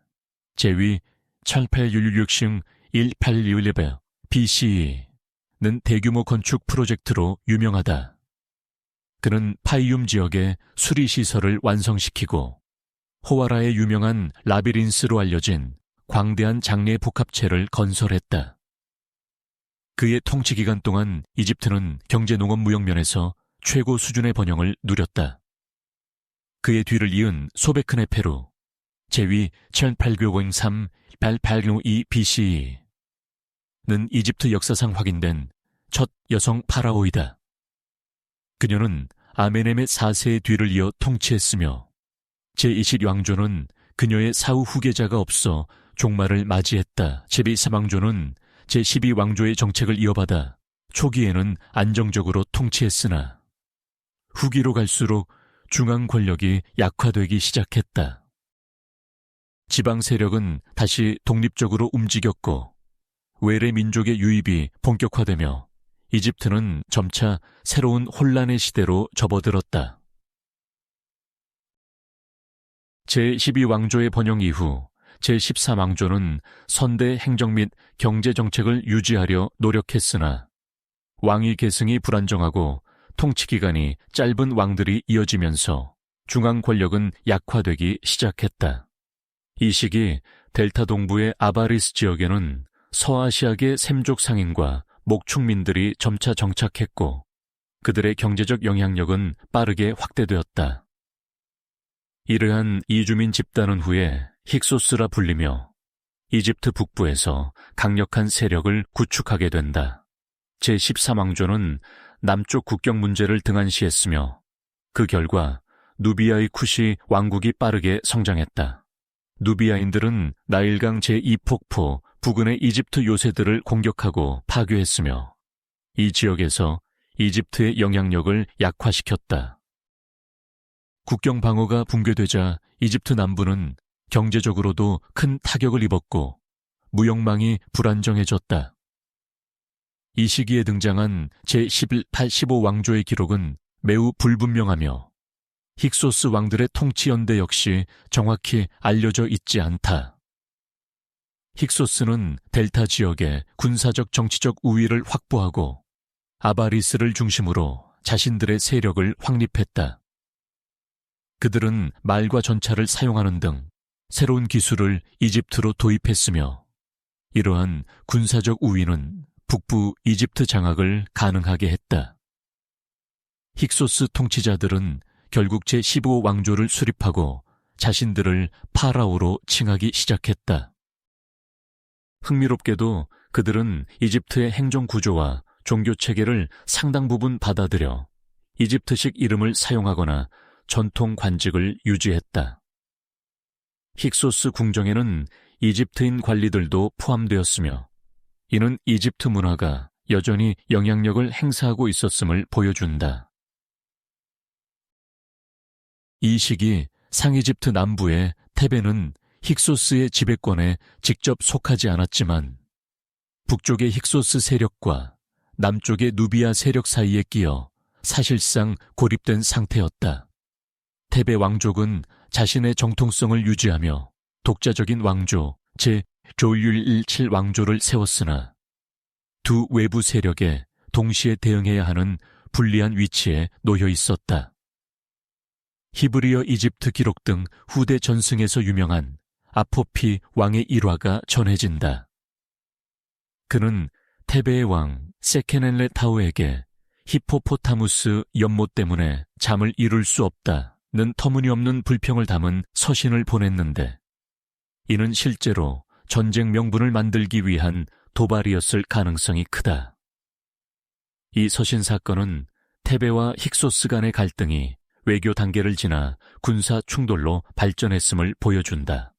제위 1866 1811 BCE는 대규모 건축 프로젝트로 유명하다. 그는 파이움 지역의 수리시설을 완성시키고 호와라의 유명한 라비린스로 알려진 광대한 장례 복합체를 건설했다. 그의 통치 기간 동안 이집트는 경제 농업 무역 면에서 최고 수준의 번영을 누렸다. 그의 뒤를 이은 소베크네페루, 제위 1803 1802 BCE는 이집트 역사상 확인된 첫 여성 파라오이다. 그녀는 아메네멧 4세의 뒤를 이어 통치했으며 제20 왕조는 그녀의 사후 후계자가 없어 종말을 맞이했다. 제3왕조는 제12 왕조의 정책을 이어받아 초기에는 안정적으로 통치했으나 후기로 갈수록 중앙 권력이 약화되기 시작했다. 지방 세력은 다시 독립적으로 움직였고 외래 민족의 유입이 본격화되며 이집트는 점차 새로운 혼란의 시대로 접어들었다. 제12왕조의 번영 이후 제13왕조는 선대 행정 및 경제 정책을 유지하려 노력했으나 왕위 계승이 불안정하고 통치 기간이 짧은 왕들이 이어지면서 중앙 권력은 약화되기 시작했다. 이 시기 델타 동부의 아바리스 지역에는 서아시아계 샘족 상인과 목축민들이 점차 정착했고 그들의 경제적 영향력은 빠르게 확대되었다. 이러한 이주민 집단은 후에 힉소스라 불리며 이집트 북부에서 강력한 세력을 구축하게 된다. 제13왕조는 남쪽 국경 문제를 등한시했으며 그 결과 누비아의 쿠시 왕국이 빠르게 성장했다. 누비아인들은 나일강 제2폭포 부근의 이집트 요새들을 공격하고 파괴했으며 이 지역에서 이집트의 영향력을 약화시켰다. 국경 방어가 붕괴되자 이집트 남부는 경제적으로도 큰 타격을 입었고 무역망이 불안정해졌다. 이 시기에 등장한 제11, 15왕조의 기록은 매우 불분명하며 힉소스 왕들의 통치 연대 역시 정확히 알려져 있지 않다. 힉소스는 델타 지역의 군사적 정치적 우위를 확보하고 아바리스를 중심으로 자신들의 세력을 확립했다. 그들은 말과 전차를 사용하는 등 새로운 기술을 이집트로 도입했으며 이러한 군사적 우위는 북부 이집트 장악을 가능하게 했다. 힉소스 통치자들은 결국 제15왕조를 수립하고 자신들을 파라오로 칭하기 시작했다. 흥미롭게도 그들은 이집트의 행정구조와 종교체계를 상당 부분 받아들여 이집트식 이름을 사용하거나 전통 관직을 유지했다. 힉소스 궁정에는 이집트인 관리들도 포함되었으며 이는 이집트 문화가 여전히 영향력을 행사하고 있었음을 보여준다. 이 시기 상이집트 남부의 테베는 힉소스의 지배권에 직접 속하지 않았지만 북쪽의 힉소스 세력과 남쪽의 누비아 세력 사이에 끼어 사실상 고립된 상태였다. 테베 왕족은 자신의 정통성을 유지하며 독자적인 왕조 제 조율17 왕조를 세웠으나 두 외부 세력에 동시에 대응해야 하는 불리한 위치에 놓여 있었다. 히브리어 이집트 기록 등 후대 전승에서 유명한 아포피 왕의 일화가 전해진다. 그는 테베의 왕 세케넨레타우에게 히포포타무스 연못 때문에 잠을 이룰 수 없다는 터무니없는 불평을 담은 서신을 보냈는데 이는 실제로 전쟁 명분을 만들기 위한 도발이었을 가능성이 크다. 이 서신 사건은 테베와 힉소스 간의 갈등이 외교 단계를 지나 군사 충돌로 발전했음을 보여준다.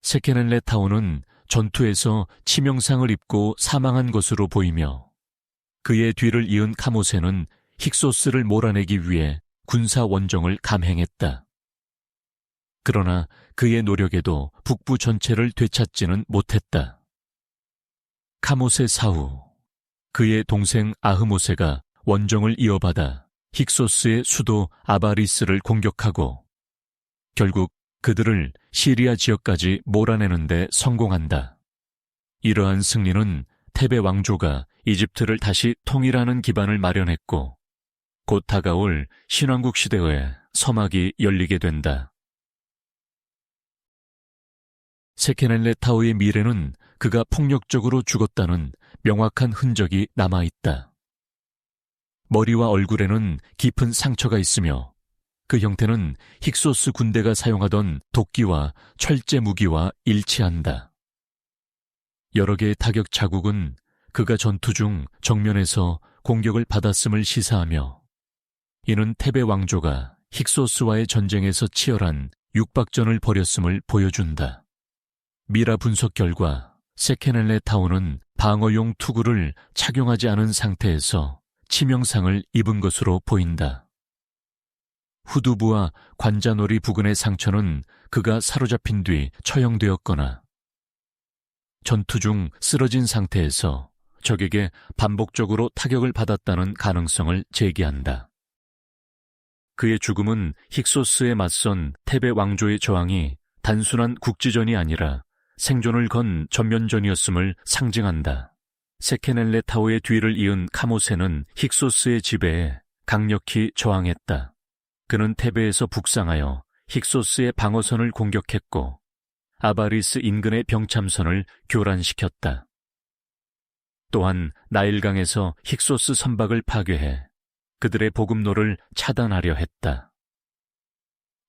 세케넨레타우는 전투에서 치명상을 입고 사망한 것으로 보이며 그의 뒤를 이은 카모세는 힉소스를 몰아내기 위해 군사 원정을 감행했다. 그러나 그의 노력에도 북부 전체를 되찾지는 못했다. 카모세 사후 그의 동생 아흐모세가 원정을 이어받아 힉소스의 수도 아바리스를 공격하고 결국 그들을 시리아 지역까지 몰아내는 데 성공한다. 이러한 승리는 테베 왕조가 이집트를 다시 통일하는 기반을 마련했고 곧 다가올 신왕국 시대의 서막이 열리게 된다. 세케넨레타우의 미래는 그가 폭력적으로 죽었다는 명확한 흔적이 남아있다. 머리와 얼굴에는 깊은 상처가 있으며 그 형태는 힉소스 군대가 사용하던 도끼와 철제 무기와 일치한다. 여러 개의 타격 자국은 그가 전투 중 정면에서 공격을 받았음을 시사하며 이는 테베 왕조가 힉소스와의 전쟁에서 치열한 육박전을 벌였음을 보여준다. 미라 분석 결과 세케넨레타우는 방어용 투구를 착용하지 않은 상태에서 치명상을 입은 것으로 보인다. 후두부와 관자놀이 부근의 상처는 그가 사로잡힌 뒤 처형되었거나 전투 중 쓰러진 상태에서 적에게 반복적으로 타격을 받았다는 가능성을 제기한다. 그의 죽음은 힉소스에 맞선 테베 왕조의 저항이 단순한 국지전이 아니라 생존을 건 전면전이었음을 상징한다. 세케넬레타오의 뒤를 이은 카모세는 힉소스의 지배에 강력히 저항했다. 그는 테베에서 북상하여 힉소스의 방어선을 공격했고 아바리스 인근의 병참선을 교란시켰다. 또한 나일강에서 힉소스 선박을 파괴해 그들의 보급로를 차단하려 했다.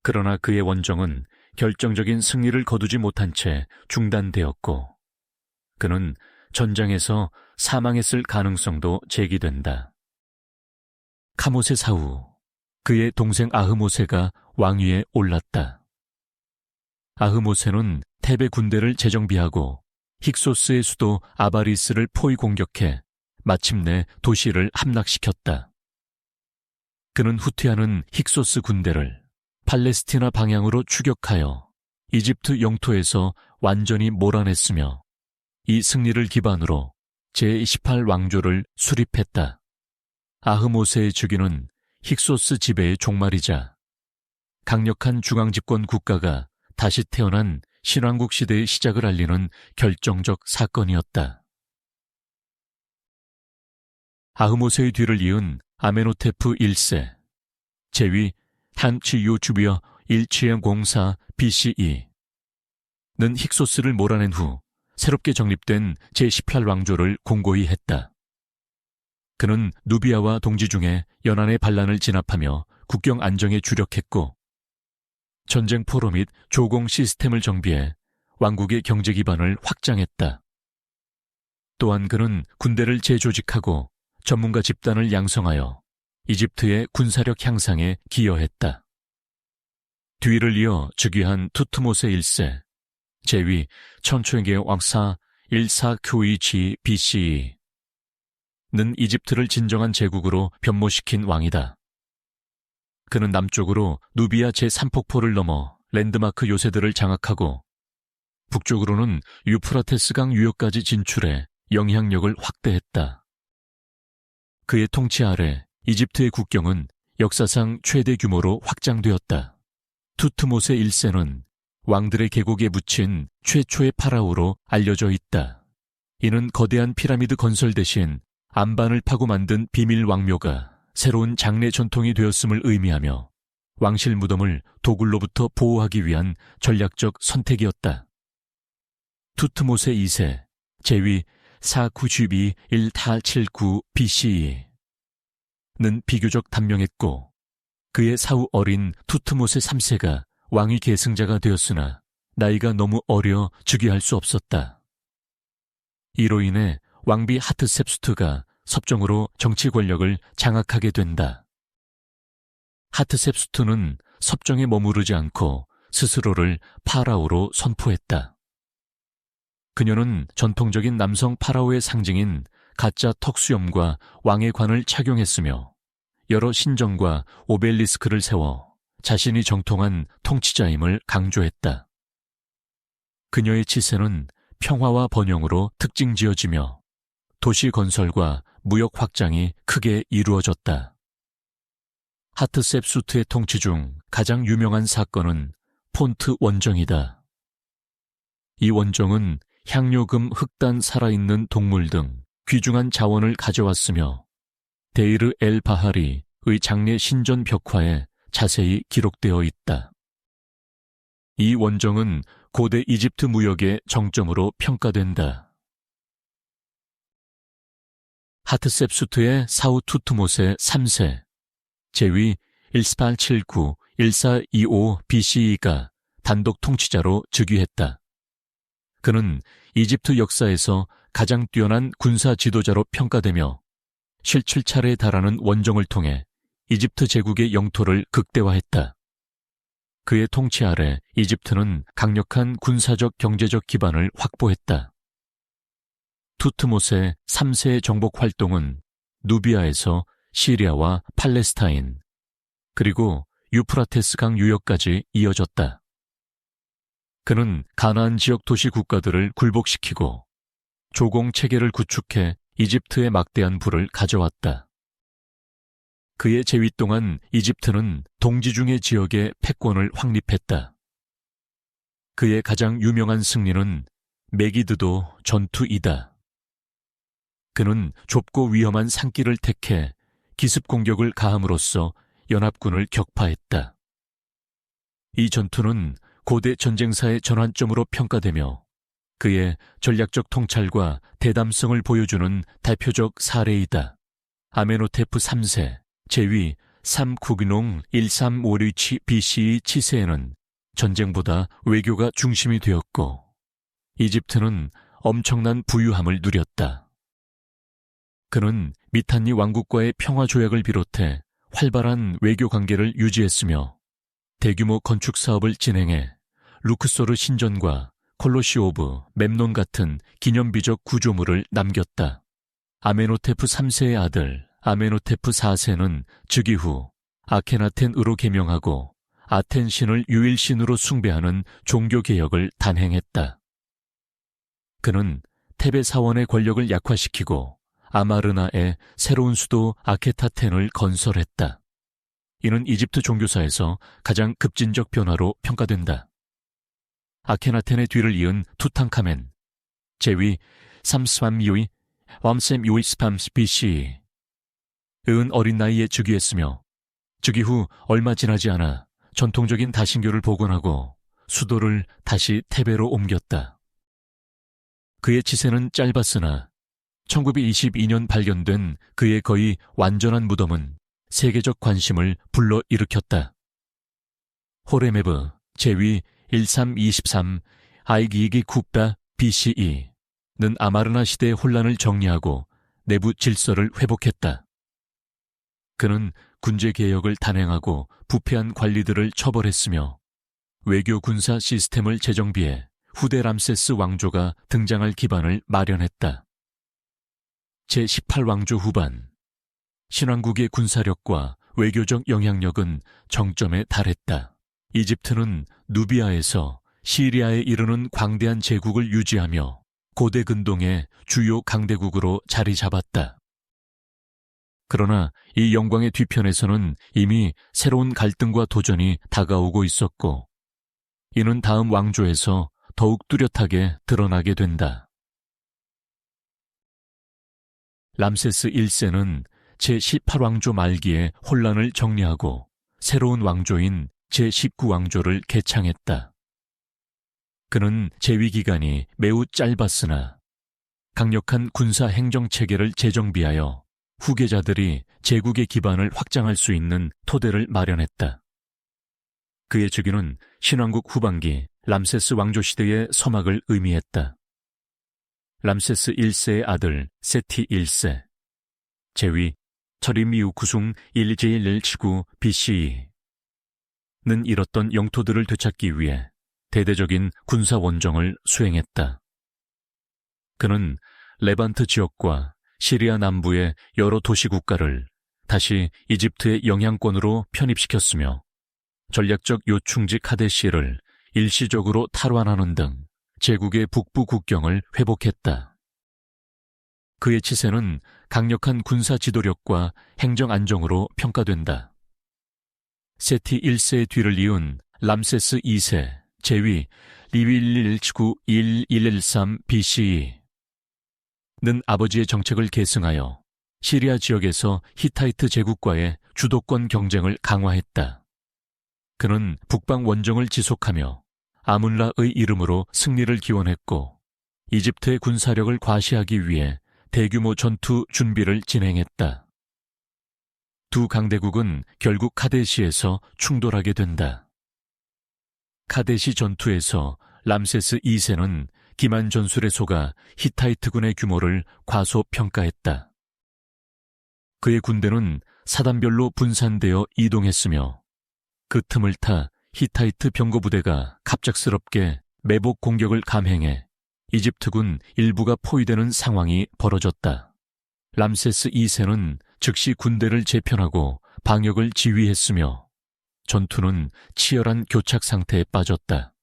그러나 그의 원정은 결정적인 승리를 거두지 못한 채 중단되었고 그는 전장에서 사망했을 가능성도 제기된다. 카모세 사후 그의 동생 아흐모세가 왕위에 올랐다. 아흐모세는 테베 군대를 재정비하고 힉소스의 수도 아바리스를 포위 공격해 마침내 도시를 함락시켰다. 그는 후퇴하는 힉소스 군대를 팔레스티나 방향으로 추격하여 이집트 영토에서 완전히 몰아냈으며 이 승리를 기반으로 제18왕조를 수립했다. 아흐모세의 즉위는 힉소스 지배의 종말이자 강력한 중앙집권 국가가 다시 태어난 신왕국 시대의 시작을 알리는 결정적 사건이었다. 아흐모세의 뒤를 이은 아메노테프 1세, 제위 한치요 주비어 1704 BCE 는 힉소스를 몰아낸 후 새롭게 정립된 제18왕조를 공고히 했다. 그는 누비아와 동지 중에 연안의 반란을 진압하며 국경 안정에 주력했고 전쟁 포로 및 조공 시스템을 정비해 왕국의 경제 기반을 확장했다. 또한 그는 군대를 재조직하고 전문가 집단을 양성하여 이집트의 군사력 향상에 기여했다. 뒤를 이어 즉위한 투트모세 1세, 제위 천초의 왕사 1492 BCE 는 이집트를 진정한 제국으로 변모시킨 왕이다. 그는 남쪽으로 누비아 제3폭포를 넘어 랜드마크 요새들을 장악하고 북쪽으로는 유프라테스강 유역까지 진출해 영향력을 확대했다. 그의 통치 아래 이집트의 국경은 역사상 최대 규모로 확장되었다. 투트모세 1세는 왕들의 계곡에 묻힌 최초의 파라오로 알려져 있다. 이는 거대한 피라미드 건설 대신 안반을 파고 만든 비밀 왕묘가 새로운 장례 전통이 되었음을 의미하며 왕실 무덤을 도굴로부터 보호하기 위한 전략적 선택이었다. 투트모세 2세, 제위 492 1879 BCE 는 비교적 단명했고 그의 사후 어린 투트모세 3세가 왕위 계승자가 되었으나 나이가 너무 어려 즉위할 수 없었다. 이로 인해 왕비 하트셉수트가 섭정으로 정치 권력을 장악하게 된다. 하트셉수트는 섭정에 머무르지 않고 스스로를 파라오로 선포했다. 그녀는 전통적인 남성 파라오의 상징인 가짜 턱수염과 왕의 관을 착용했으며 여러 신전과 오벨리스크를 세워 자신이 정통한 통치자임을 강조했다. 그녀의 치세는 평화와 번영으로 특징지어지며 도시 건설과 무역 확장이 크게 이루어졌다. 하트셉수트의 통치 중 가장 유명한 사건은 폰트 원정이다. 이 원정은 향료금, 흑단, 살아있는 동물 등 귀중한 자원을 가져왔으며 데이르 엘 바하리의 장례 신전 벽화에 자세히 기록되어 있다. 이 원정은 고대 이집트 무역의 정점으로 평가된다. 하트셉수트의 사후 투트모세 3세, 제위 1879 1425 BCE가 단독 통치자로 즉위했다. 그는 이집트 역사에서 가장 뛰어난 군사 지도자로 평가되며 17차례에 달하는 원정을 통해 이집트 제국의 영토를 극대화했다. 그의 통치 아래 이집트는 강력한 군사적 경제적 기반을 확보했다. 투트모세 3세의 정복 활동은 누비아에서 시리아와 팔레스타인, 그리고 유프라테스 강 유역까지 이어졌다. 그는 가나안 지역 도시 국가들을 굴복시키고 조공 체계를 구축해 이집트의 막대한 부를 가져왔다. 그의 재위 동안 이집트는 동지중해 지역에 패권을 확립했다. 그의 가장 유명한 승리는 메기드도 전투이다. 그는 좁고 위험한 산길을 택해 기습 공격을 가함으로써 연합군을 격파했다. 이 전투는 고대 전쟁사의 전환점으로 평가되며 그의 전략적 통찰과 대담성을 보여주는 대표적 사례이다. 아메노테프 3세 제위 3국농 1357 BCE 치세에는 전쟁보다 외교가 중심이 되었고 이집트는 엄청난 부유함을 누렸다. 그는 미탄니 왕국과의 평화조약을 비롯해 활발한 외교 관계를 유지했으며 대규모 건축 사업을 진행해 루크소르 신전과 콜로시오브, mem논 같은 기념비적 구조물을 남겼다. 아메노테프 3세의 아들 아메노테프 4세는 즉위 후 아케나텐으로 개명하고 아텐 신을 유일신으로 숭배하는 종교개혁을 단행했다. 그는 테베 사원의 권력을 약화시키고 아마르나에 새로운 수도 아케타텐을 건설했다. 이는 이집트 종교사에서 가장 급진적 변화로 평가된다. 아케나텐의 뒤를 이은 투탕카멘, 제위 33요이 왬셈 요이스팜스 BC. 은 어린 나이에 즉위했으며 즉위 후 얼마 지나지 않아 전통적인 다신교를 복원하고 수도를 다시 테베로 옮겼다. 그의 치세는 짧았으나 1922년 발견된 그의 거의 완전한 무덤은 세계적 관심을 불러일으켰다. 호레메브 제위 1323 아이기기 쿱다 BCE는 아마르나 시대의 혼란을 정리하고 내부 질서를 회복했다. 그는 군제개혁을 단행하고 부패한 관리들을 처벌했으며 외교 군사 시스템을 재정비해 후대 람세스 왕조가 등장할 기반을 마련했다. 제18왕조 후반, 신왕국의 군사력과 외교적 영향력은 정점에 달했다. 이집트는 누비아에서 시리아에 이르는 광대한 제국을 유지하며 고대 근동의 주요 강대국으로 자리 잡았다. 그러나 이 영광의 뒤편에서는 이미 새로운 갈등과 도전이 다가오고 있었고, 이는 다음 왕조에서 더욱 뚜렷하게 드러나게 된다. 람세스 1세는 제18왕조 말기에 혼란을 정리하고 새로운 왕조인 제19왕조를 개창했다. 그는 재위 기간이 매우 짧았으나 강력한 군사 행정체계를 재정비하여 후계자들이 제국의 기반을 확장할 수 있는 토대를 마련했다. 그의 즉위는 신왕국 후반기 람세스 왕조 시대의 서막을 의미했다. 람세스 1세의 아들 세티 1세, 제위 처리미우 구숭 1제1179 BCE 는 잃었던 영토들을 되찾기 위해 대대적인 군사 원정을 수행했다. 그는 레반트 지역과 시리아 남부의 여러 도시 국가를 다시 이집트의 영향권으로 편입시켰으며 전략적 요충지 카데시를 일시적으로 탈환하는 등 제국의 북부 국경을 회복했다. 그의 치세는 강력한 군사 지도력과 행정 안정으로 평가된다. 세티 1세의 뒤를 이은 람세스 2세, 제위 2119-1113 BCE 는 아버지의 정책을 계승하여 시리아 지역에서 히타이트 제국과의 주도권 경쟁을 강화했다. 그는 북방 원정을 지속하며 아문라의 이름으로 승리를 기원했고 이집트의 군사력을 과시하기 위해 대규모 전투 준비를 진행했다. 두 강대국은 결국 카데시에서 충돌하게 된다. 카데시 전투에서 람세스 2세는 기만 전술에 속아 히타이트군의 규모를 과소평가했다. 그의 군대는 사단별로 분산되어 이동했으며 그 틈을 타 히타이트 병거부대가 갑작스럽게 매복 공격을 감행해 이집트군 일부가 포위되는 상황이 벌어졌다. 람세스 2세는 즉시 군대를 재편하고 방역을 지휘했으며 전투는 치열한 교착 상태에 빠졌다.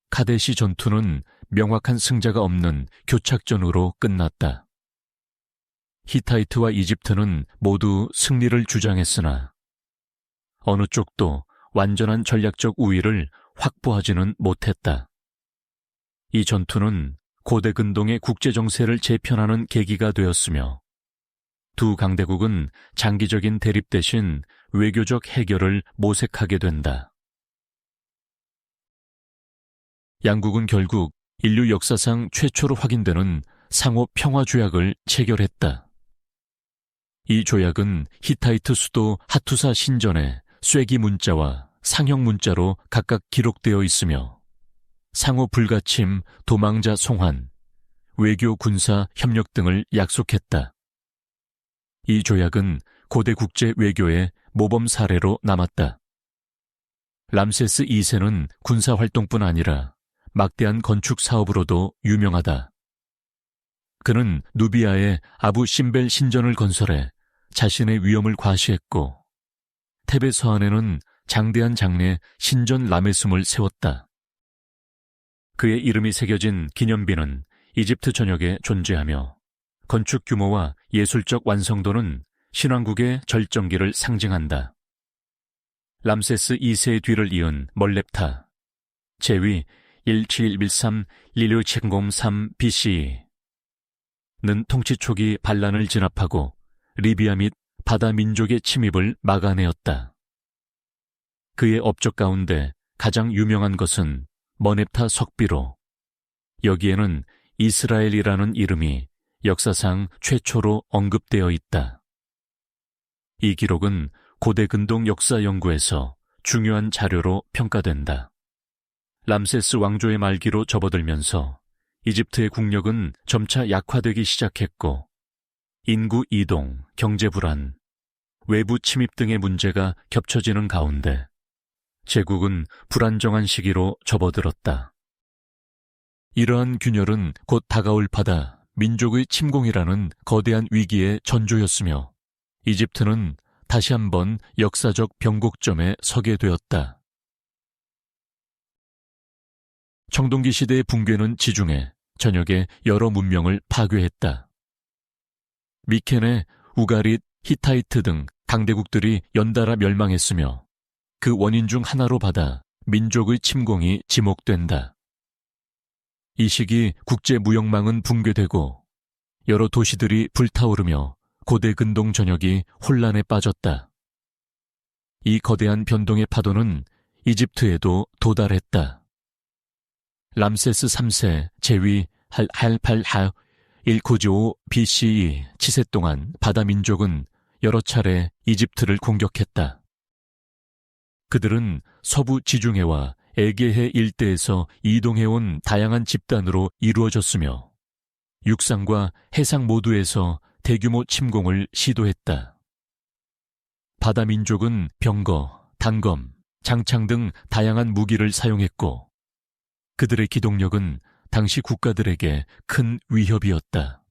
카데시 전투는 명확한 승자가 없는 교착전으로 끝났다. 히타이트와 이집트는 모두 승리를 주장했으나 어느 쪽도 완전한 전략적 우위를 확보하지는 못했다. 이 전투는 고대 근동의 국제 정세를 재편하는 계기가 되었으며 두 강대국은 장기적인 대립 대신 외교적 해결을 모색하게 된다. 양국은 결국 인류 역사상 최초로 확인되는 상호 평화 조약을 체결했다. 이 조약은 히타이트 수도 하투사 신전에 쐐기 문자와 상형 문자로 각각 기록되어 있으며 상호 불가침, 도망자 송환, 외교 군사 협력 등을 약속했다. 이 조약은 고대 국제 외교의 모범 사례로 남았다. 람세스 2세는 군사 활동뿐 아니라 막대한 건축 사업으로도 유명하다. 그는 누비아의 아부 심벨 신전을 건설해 자신의 위엄을 과시했고 테베 서안에는 장대한 장내 신전 라메숨을 세웠다. 그의 이름이 새겨진 기념비는 이집트 전역에 존재하며 건축 규모와 예술적 완성도는 신왕국의 절정기를 상징한다. 람세스 2세의 뒤를 이은 멀렙타, 제위 1713-1603 BCE 는 통치 초기 반란을 진압하고 리비아 및 바다 민족의 침입을 막아내었다. 그의 업적 가운데 가장 유명한 것은 머넵타 석비로 여기에는 이스라엘이라는 이름이 역사상 최초로 언급되어 있다. 이 기록은 고대 근동 역사 연구에서 중요한 자료로 평가된다. 람세스 왕조의 말기로 접어들면서 이집트의 국력은 점차 약화되기 시작했고 인구 이동, 경제 불안, 외부 침입 등의 문제가 겹쳐지는 가운데 제국은 불안정한 시기로 접어들었다. 이러한 균열은 곧 다가올 바다, 민족의 침공이라는 거대한 위기의 전조였으며 이집트는 다시 한번 역사적 변곡점에 서게 되었다. 청동기 시대의 붕괴는 지중해, 전역의 여러 문명을 파괴했다. 미케네, 우가릿, 히타이트 등 강대국들이 연달아 멸망했으며 그 원인 중 하나로 받아 민족의 침공이 지목된다. 이 시기 국제 무역망은 붕괴되고 여러 도시들이 불타오르며 고대 근동 전역이 혼란에 빠졌다. 이 거대한 변동의 파도는 이집트에도 도달했다. 람세스 3세 제위 할팔하 1995 BCE 치세 동안 바다 민족은 여러 차례 이집트를 공격했다. 그들은 서부 지중해와 에게해 일대에서 이동해온 다양한 집단으로 이루어졌으며 육상과 해상 모두에서 대규모 침공을 시도했다. 바다 민족은 병거, 단검, 장창 등 다양한 무기를 사용했고 그들의 기동력은 당시 국가들에게 큰 위협이었다.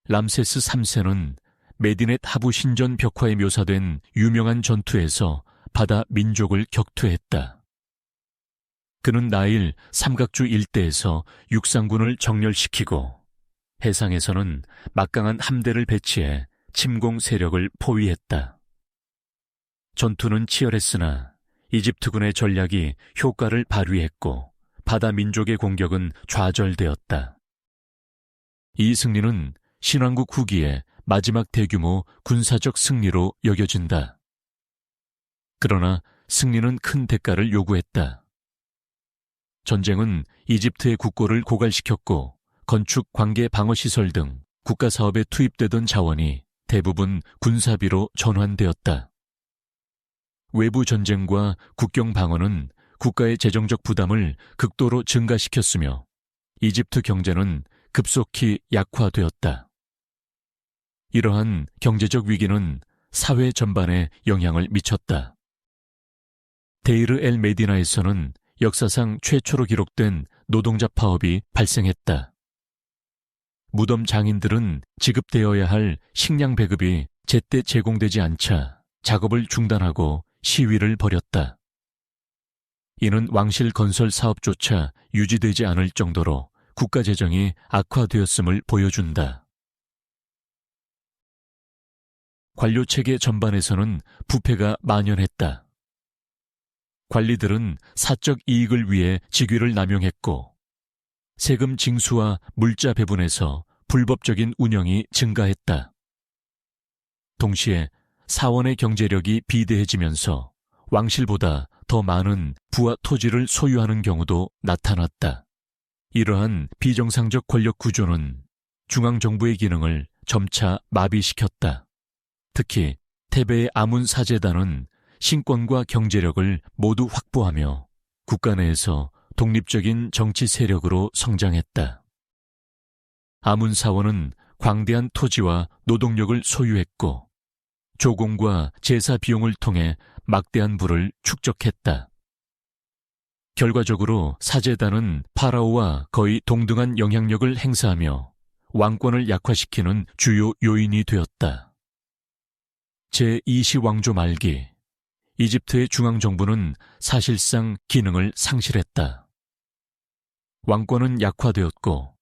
람세스 3세는 메디넷 하부 신전 벽화에 묘사된 유명한 전투에서 바다 민족을 격투했다. 그는 나일 삼각주 일대에서 육상군을 정렬시키고 해상에서는 막강한 함대를 배치해 침공 세력을 포위했다. 전투는 치열했으나 이집트군의 전략이 효과를 발휘했고 바다 민족의 공격은 좌절되었다. 이 승리는 신왕국 후기의 마지막 대규모 군사적 승리로 여겨진다. 그러나 승리는 큰 대가를 요구했다. 전쟁은 이집트의 국고를 고갈시켰고 건축, 관계, 방어시설 등 국가사업에 투입되던 자원이 대부분 군사비로 전환되었다. 외부 전쟁과 국경 방어는 국가의 재정적 부담을 극도로 증가시켰으며 이집트 경제는 급속히 약화되었다. 이러한 경제적 위기는 사회 전반에 영향을 미쳤다. 데이르 엘 메디나에서는 역사상 최초로 기록된 노동자 파업이 발생했다. 무덤 장인들은 지급되어야 할 식량 배급이 제때 제공되지 않자 작업을 중단하고 시위를 벌였다. 이는 왕실 건설 사업조차 유지되지 않을 정도로 국가 재정이 악화되었음을 보여준다. 관료체계 전반에서는 부패가 만연했다. 관리들은 사적 이익을 위해 직위를 남용했고 세금 징수와 물자 배분에서 불법적인 운영이 증가했다. 동시에 사원의 경제력이 비대해지면서 왕실보다 더 많은 부와 토지를 소유하는 경우도 나타났다. 이러한 비정상적 권력 구조는 중앙정부의 기능을 점차 마비시켰다. 특히 태베의 아문사제단은 신권과 경제력을 모두 확보하며 국가 내에서 독립적인 정치 세력으로 성장했다. 아문사원은 광대한 토지와 노동력을 소유했고 조공과 제사 비용을 통해 막대한 부를 축적했다. 결과적으로 사제단은 파라오와 거의 동등한 영향력을 행사하며 왕권을 약화시키는 주요 요인이 되었다. 제2시 왕조 말기, 이집트의 중앙정부는 사실상 기능을 상실했다. 왕권은 약화되었고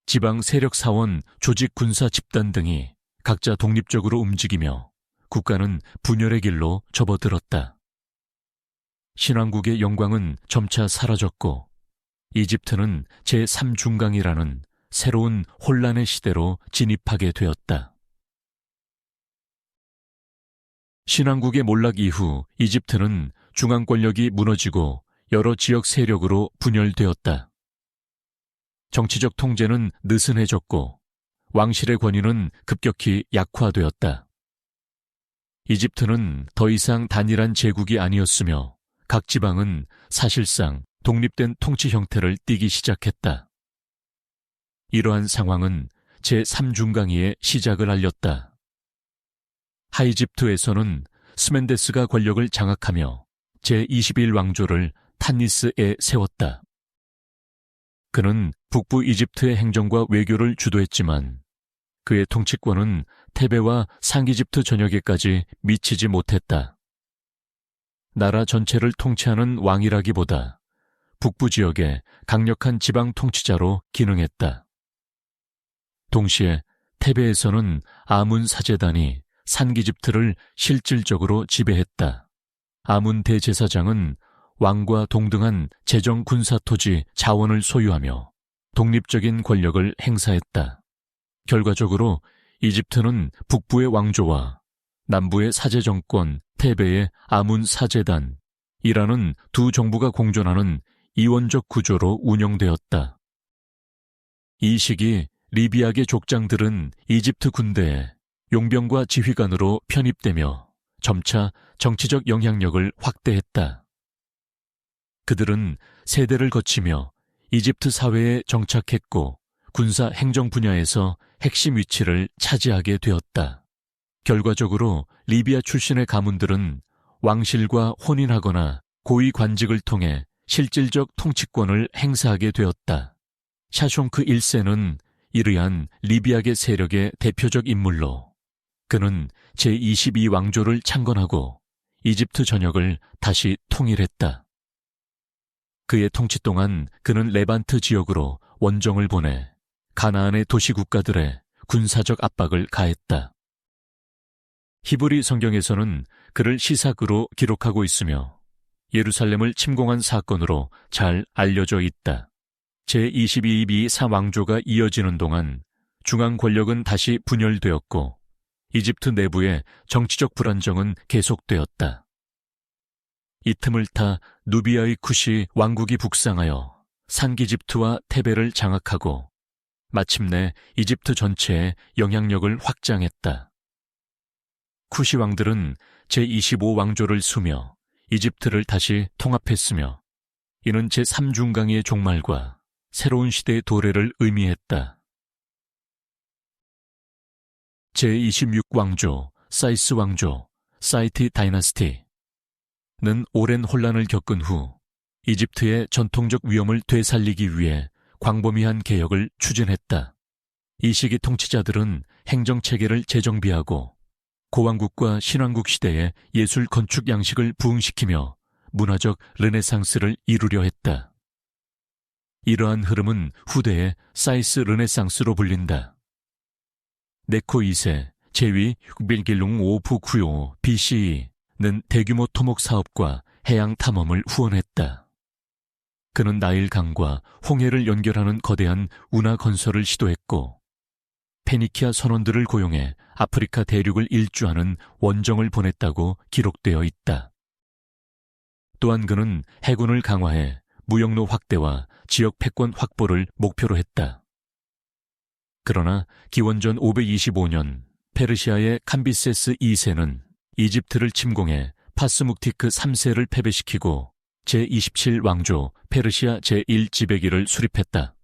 지방 세력사원, 조직 군사 집단 등이 각자 독립적으로 움직이며 국가는 분열의 길로 접어들었다. 신왕국의 영광은 점차 사라졌고 이집트는 제3중강이라는 새로운 혼란의 시대로 진입하게 되었다. 신왕국의 몰락 이후 이집트는 중앙 권력이 무너지고 여러 지역 세력으로 분열되었다. 정치적 통제는 느슨해졌고 왕실의 권위는 급격히 약화되었다. 이집트는 더 이상 단일한 제국이 아니었으며 각 지방은 사실상 독립된 통치 형태를 띠기 시작했다. 이러한 상황은 제3중강이의 시작을 알렸다. 하이집트에서는 스멘데스가 권력을 장악하며 제21왕조를 탄니스에 세웠다. 그는 북부 이집트의 행정과 외교를 주도했지만 그의 통치권은 테베와 상이집트 전역에까지 미치지 못했다. 나라 전체를 통치하는 왕이라기보다 북부 지역의 강력한 지방 통치자로 기능했다. 동시에 테베에서는 아문 사제단이 산기집트를 실질적으로 지배했다. 아문 대제사장은 왕과 동등한 재정 군사 토지 자원을 소유하며 독립적인 권력을 행사했다. 결과적으로 이집트는 북부의 왕조와 남부의 사제정권 테베의 아문 사제단이라는 두 정부가 공존하는 이원적 구조로 운영되었다. 이 시기 리비아계 족장들은 이집트 군대에 용병과 지휘관으로 편입되며 점차 정치적 영향력을 확대했다. 그들은 세대를 거치며 이집트 사회에 정착했고 군사 행정 분야에서 핵심 위치를 차지하게 되었다. 결과적으로 리비아 출신의 가문들은 왕실과 혼인하거나 고위 관직을 통해 실질적 통치권을 행사하게 되었다. 샤숑크 1세는 이르한 리비아계 세력의 대표적 인물로 그는 제22왕조를 창건하고 이집트 전역을 다시 통일했다. 그의 통치 동안 그는 레반트 지역으로 원정을 보내 가나안의 도시 국가들의 군사적 압박을 가했다. 히브리 성경에서는 그를 시삭으로 기록하고 있으며 예루살렘을 침공한 사건으로 잘 알려져 있다. 제22비 사왕조가 이어지는 동안 중앙 권력은 다시 분열되었고 이집트 내부의 정치적 불안정은 계속되었다. 이 틈을 타 누비아의 쿠시 왕국이 북상하여 산기집트와 테베를 장악하고 마침내 이집트 전체에 영향력을 확장했다. 쿠시 왕들은 제25왕조를 수며 이집트를 다시 통합했으며 이는 제3중강의 종말과 새로운 시대의 도래를 의미했다. 제26왕조, 사이스 왕조, 사이티 다이너스티는 오랜 혼란을 겪은 후 이집트의 전통적 위엄을 되살리기 위해 광범위한 개혁을 추진했다. 이 시기 통치자들은 행정체계를 재정비하고 고왕국과 신왕국 시대의 예술 건축 양식을 부흥시키며 문화적 르네상스를 이루려 했다. 이러한 흐름은 후대에 사이스 르네상스로 불린다. 네코 2세 제위 6빌길룽 오프 구요 BCE는 대규모 토목 사업과 해양 탐험을 후원했다. 그는 나일강과 홍해를 연결하는 거대한 운하 건설을 시도했고 페니키아 선원들을 고용해 아프리카 대륙을 일주하는 원정을 보냈다고 기록되어 있다. 또한 그는 해군을 강화해 무역로 확대와 지역 패권 확보를 목표로 했다. 그러나 기원전 525년 페르시아의 캄비세스 2세는 이집트를 침공해 파스묵티크 3세를 패배시키고 제27왕조 페르시아 제1지배기를 수립했다.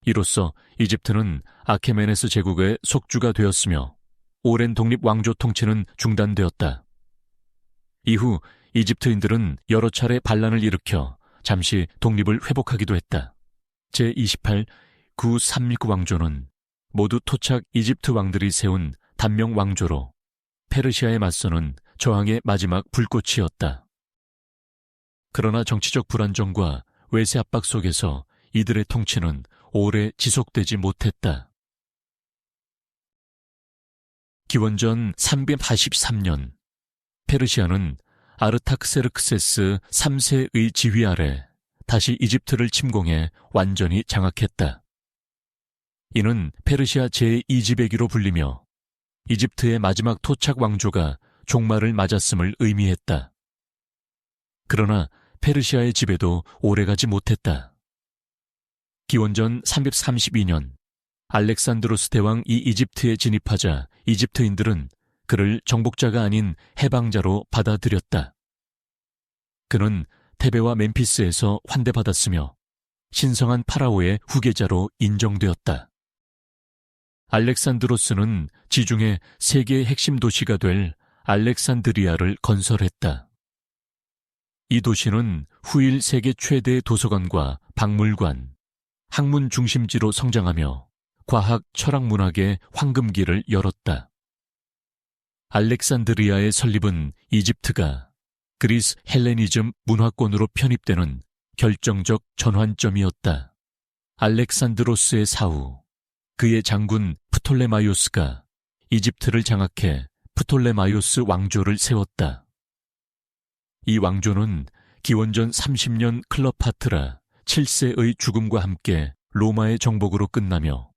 이로써 이집트는 아케메네스 제국의 속주가 되었으며 오랜 독립 왕조 통치는 중단되었다. 이후 이집트인들은 여러 차례 반란을 일으켜 잠시 독립을 회복하기도 했다. 제28 939 왕조는 모두 토착 이집트 왕들이 세운 단명 왕조로 페르시아에 맞서는 저항의 마지막 불꽃이었다. 그러나 정치적 불안정과 외세 압박 속에서 이들의 통치는 오래 지속되지 못했다. 기원전 383년 페르시아는 아르탁세르크세스 3세의 지휘 아래 다시 이집트를 침공해 완전히 장악했다. 이는 페르시아 제2지배기로 불리며 이집트의 마지막 토착 왕조가 종말을 맞았음을 의미했다. 그러나 페르시아의 지배도 오래가지 못했다. 기원전 332년 알렉산드로스 대왕이 이집트에 진입하자 이집트인들은 그를 정복자가 아닌 해방자로 받아들였다. 그는 테베와 멤피스에서 환대받았으며 신성한 파라오의 후계자로 인정되었다. 알렉산드로스는 지중해 세계의 핵심 도시가 될 알렉산드리아를 건설했다. 이 도시는 후일 세계 최대의 도서관과 박물관, 학문 중심지로 성장하며 과학, 철학, 문학의 황금기를 열었다. 알렉산드리아의 설립은 이집트가 그리스 헬레니즘 문화권으로 편입되는 결정적 전환점이었다. 알렉산드로스의 사후, 그의 장군 프톨레마이오스가 이집트를 장악해 프톨레마이오스 왕조를 세웠다. 이 왕조는 기원전 30년 클레오파트라 7세의 죽음과 함께 로마의 정복으로 끝나며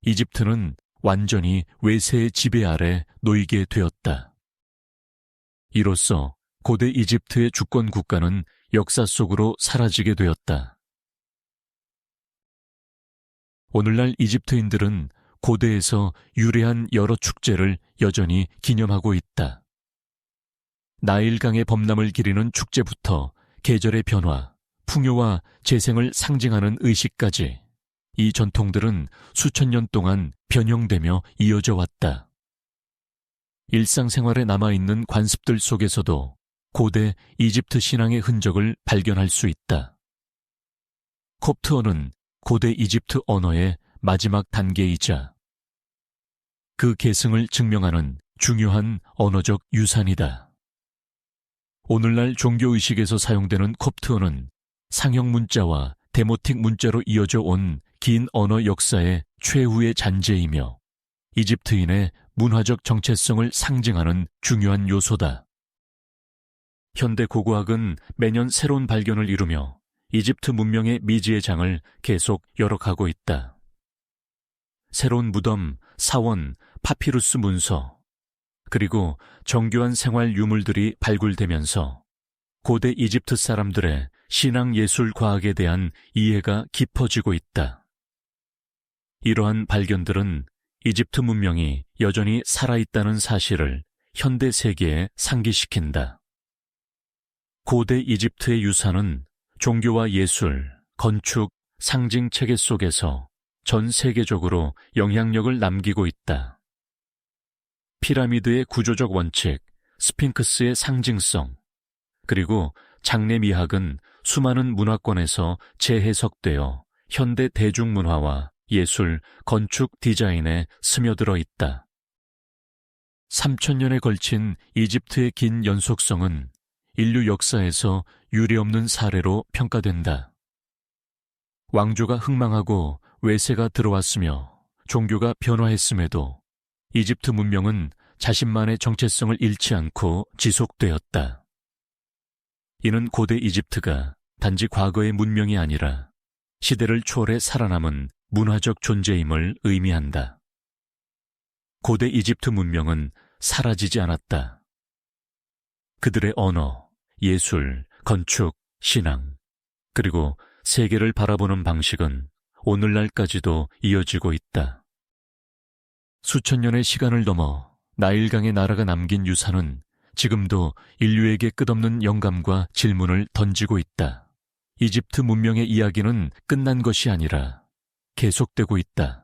이집트는 완전히 외세의 지배 아래 놓이게 되었다. 이로써 고대 이집트의 주권 국가는 역사 속으로 사라지게 되었다. 오늘날 이집트인들은 고대에서 유래한 여러 축제를 여전히 기념하고 있다. 나일강의 범람을 기리는 축제부터 계절의 변화, 풍요와 재생을 상징하는 의식까지 이 전통들은 수천 년 동안 변형되며 이어져 왔다. 일상생활에 남아있는 관습들 속에서도 고대 이집트 신앙의 흔적을 발견할 수 있다. 콥트어는 고대 이집트 언어의 마지막 단계이자 그 계승을 증명하는 중요한 언어적 유산이다. 오늘날 종교의식에서 사용되는 콥트어는 상형 문자와 데모틱 문자로 이어져 온 긴 언어 역사의 최후의 잔재이며 이집트인의 문화적 정체성을 상징하는 중요한 요소다. 현대 고고학은 매년 새로운 발견을 이루며 이집트 문명의 미지의 장을 계속 열어가고 있다. 새로운 무덤, 사원, 파피루스 문서, 그리고 정교한 생활 유물들이 발굴되면서 고대 이집트 사람들의 신앙 예술 과학에 대한 이해가 깊어지고 있다. 이러한 발견들은 이집트 문명이 여전히 살아있다는 사실을 현대 세계에 상기시킨다. 고대 이집트의 유산은 종교와 예술, 건축, 상징 체계 속에서 전 세계적으로 영향력을 남기고 있다. 피라미드의 구조적 원칙, 스핑크스의 상징성, 그리고 장례 미학은 수많은 문화권에서 재해석되어 현대 대중문화와 예술, 건축 디자인에 스며들어 있다. 3000년에 걸친 이집트의 긴 연속성은 인류 역사에서 유례없는 사례로 평가된다. 왕조가 흥망하고 외세가 들어왔으며 종교가 변화했음에도 이집트 문명은 자신만의 정체성을 잃지 않고 지속되었다. 이는 고대 이집트가 단지 과거의 문명이 아니라 시대를 초월해 살아남은 문화적 존재임을 의미한다. 고대 이집트 문명은 사라지지 않았다. 그들의 언어, 예술, 건축, 신앙, 그리고 세계를 바라보는 방식은 오늘날까지도 이어지고 있다. 수천 년의 시간을 넘어 나일강의 나라가 남긴 유산은 지금도 인류에게 끝없는 영감과 질문을 던지고 있다. 이집트 문명의 이야기는 끝난 것이 아니라 계속되고 있다.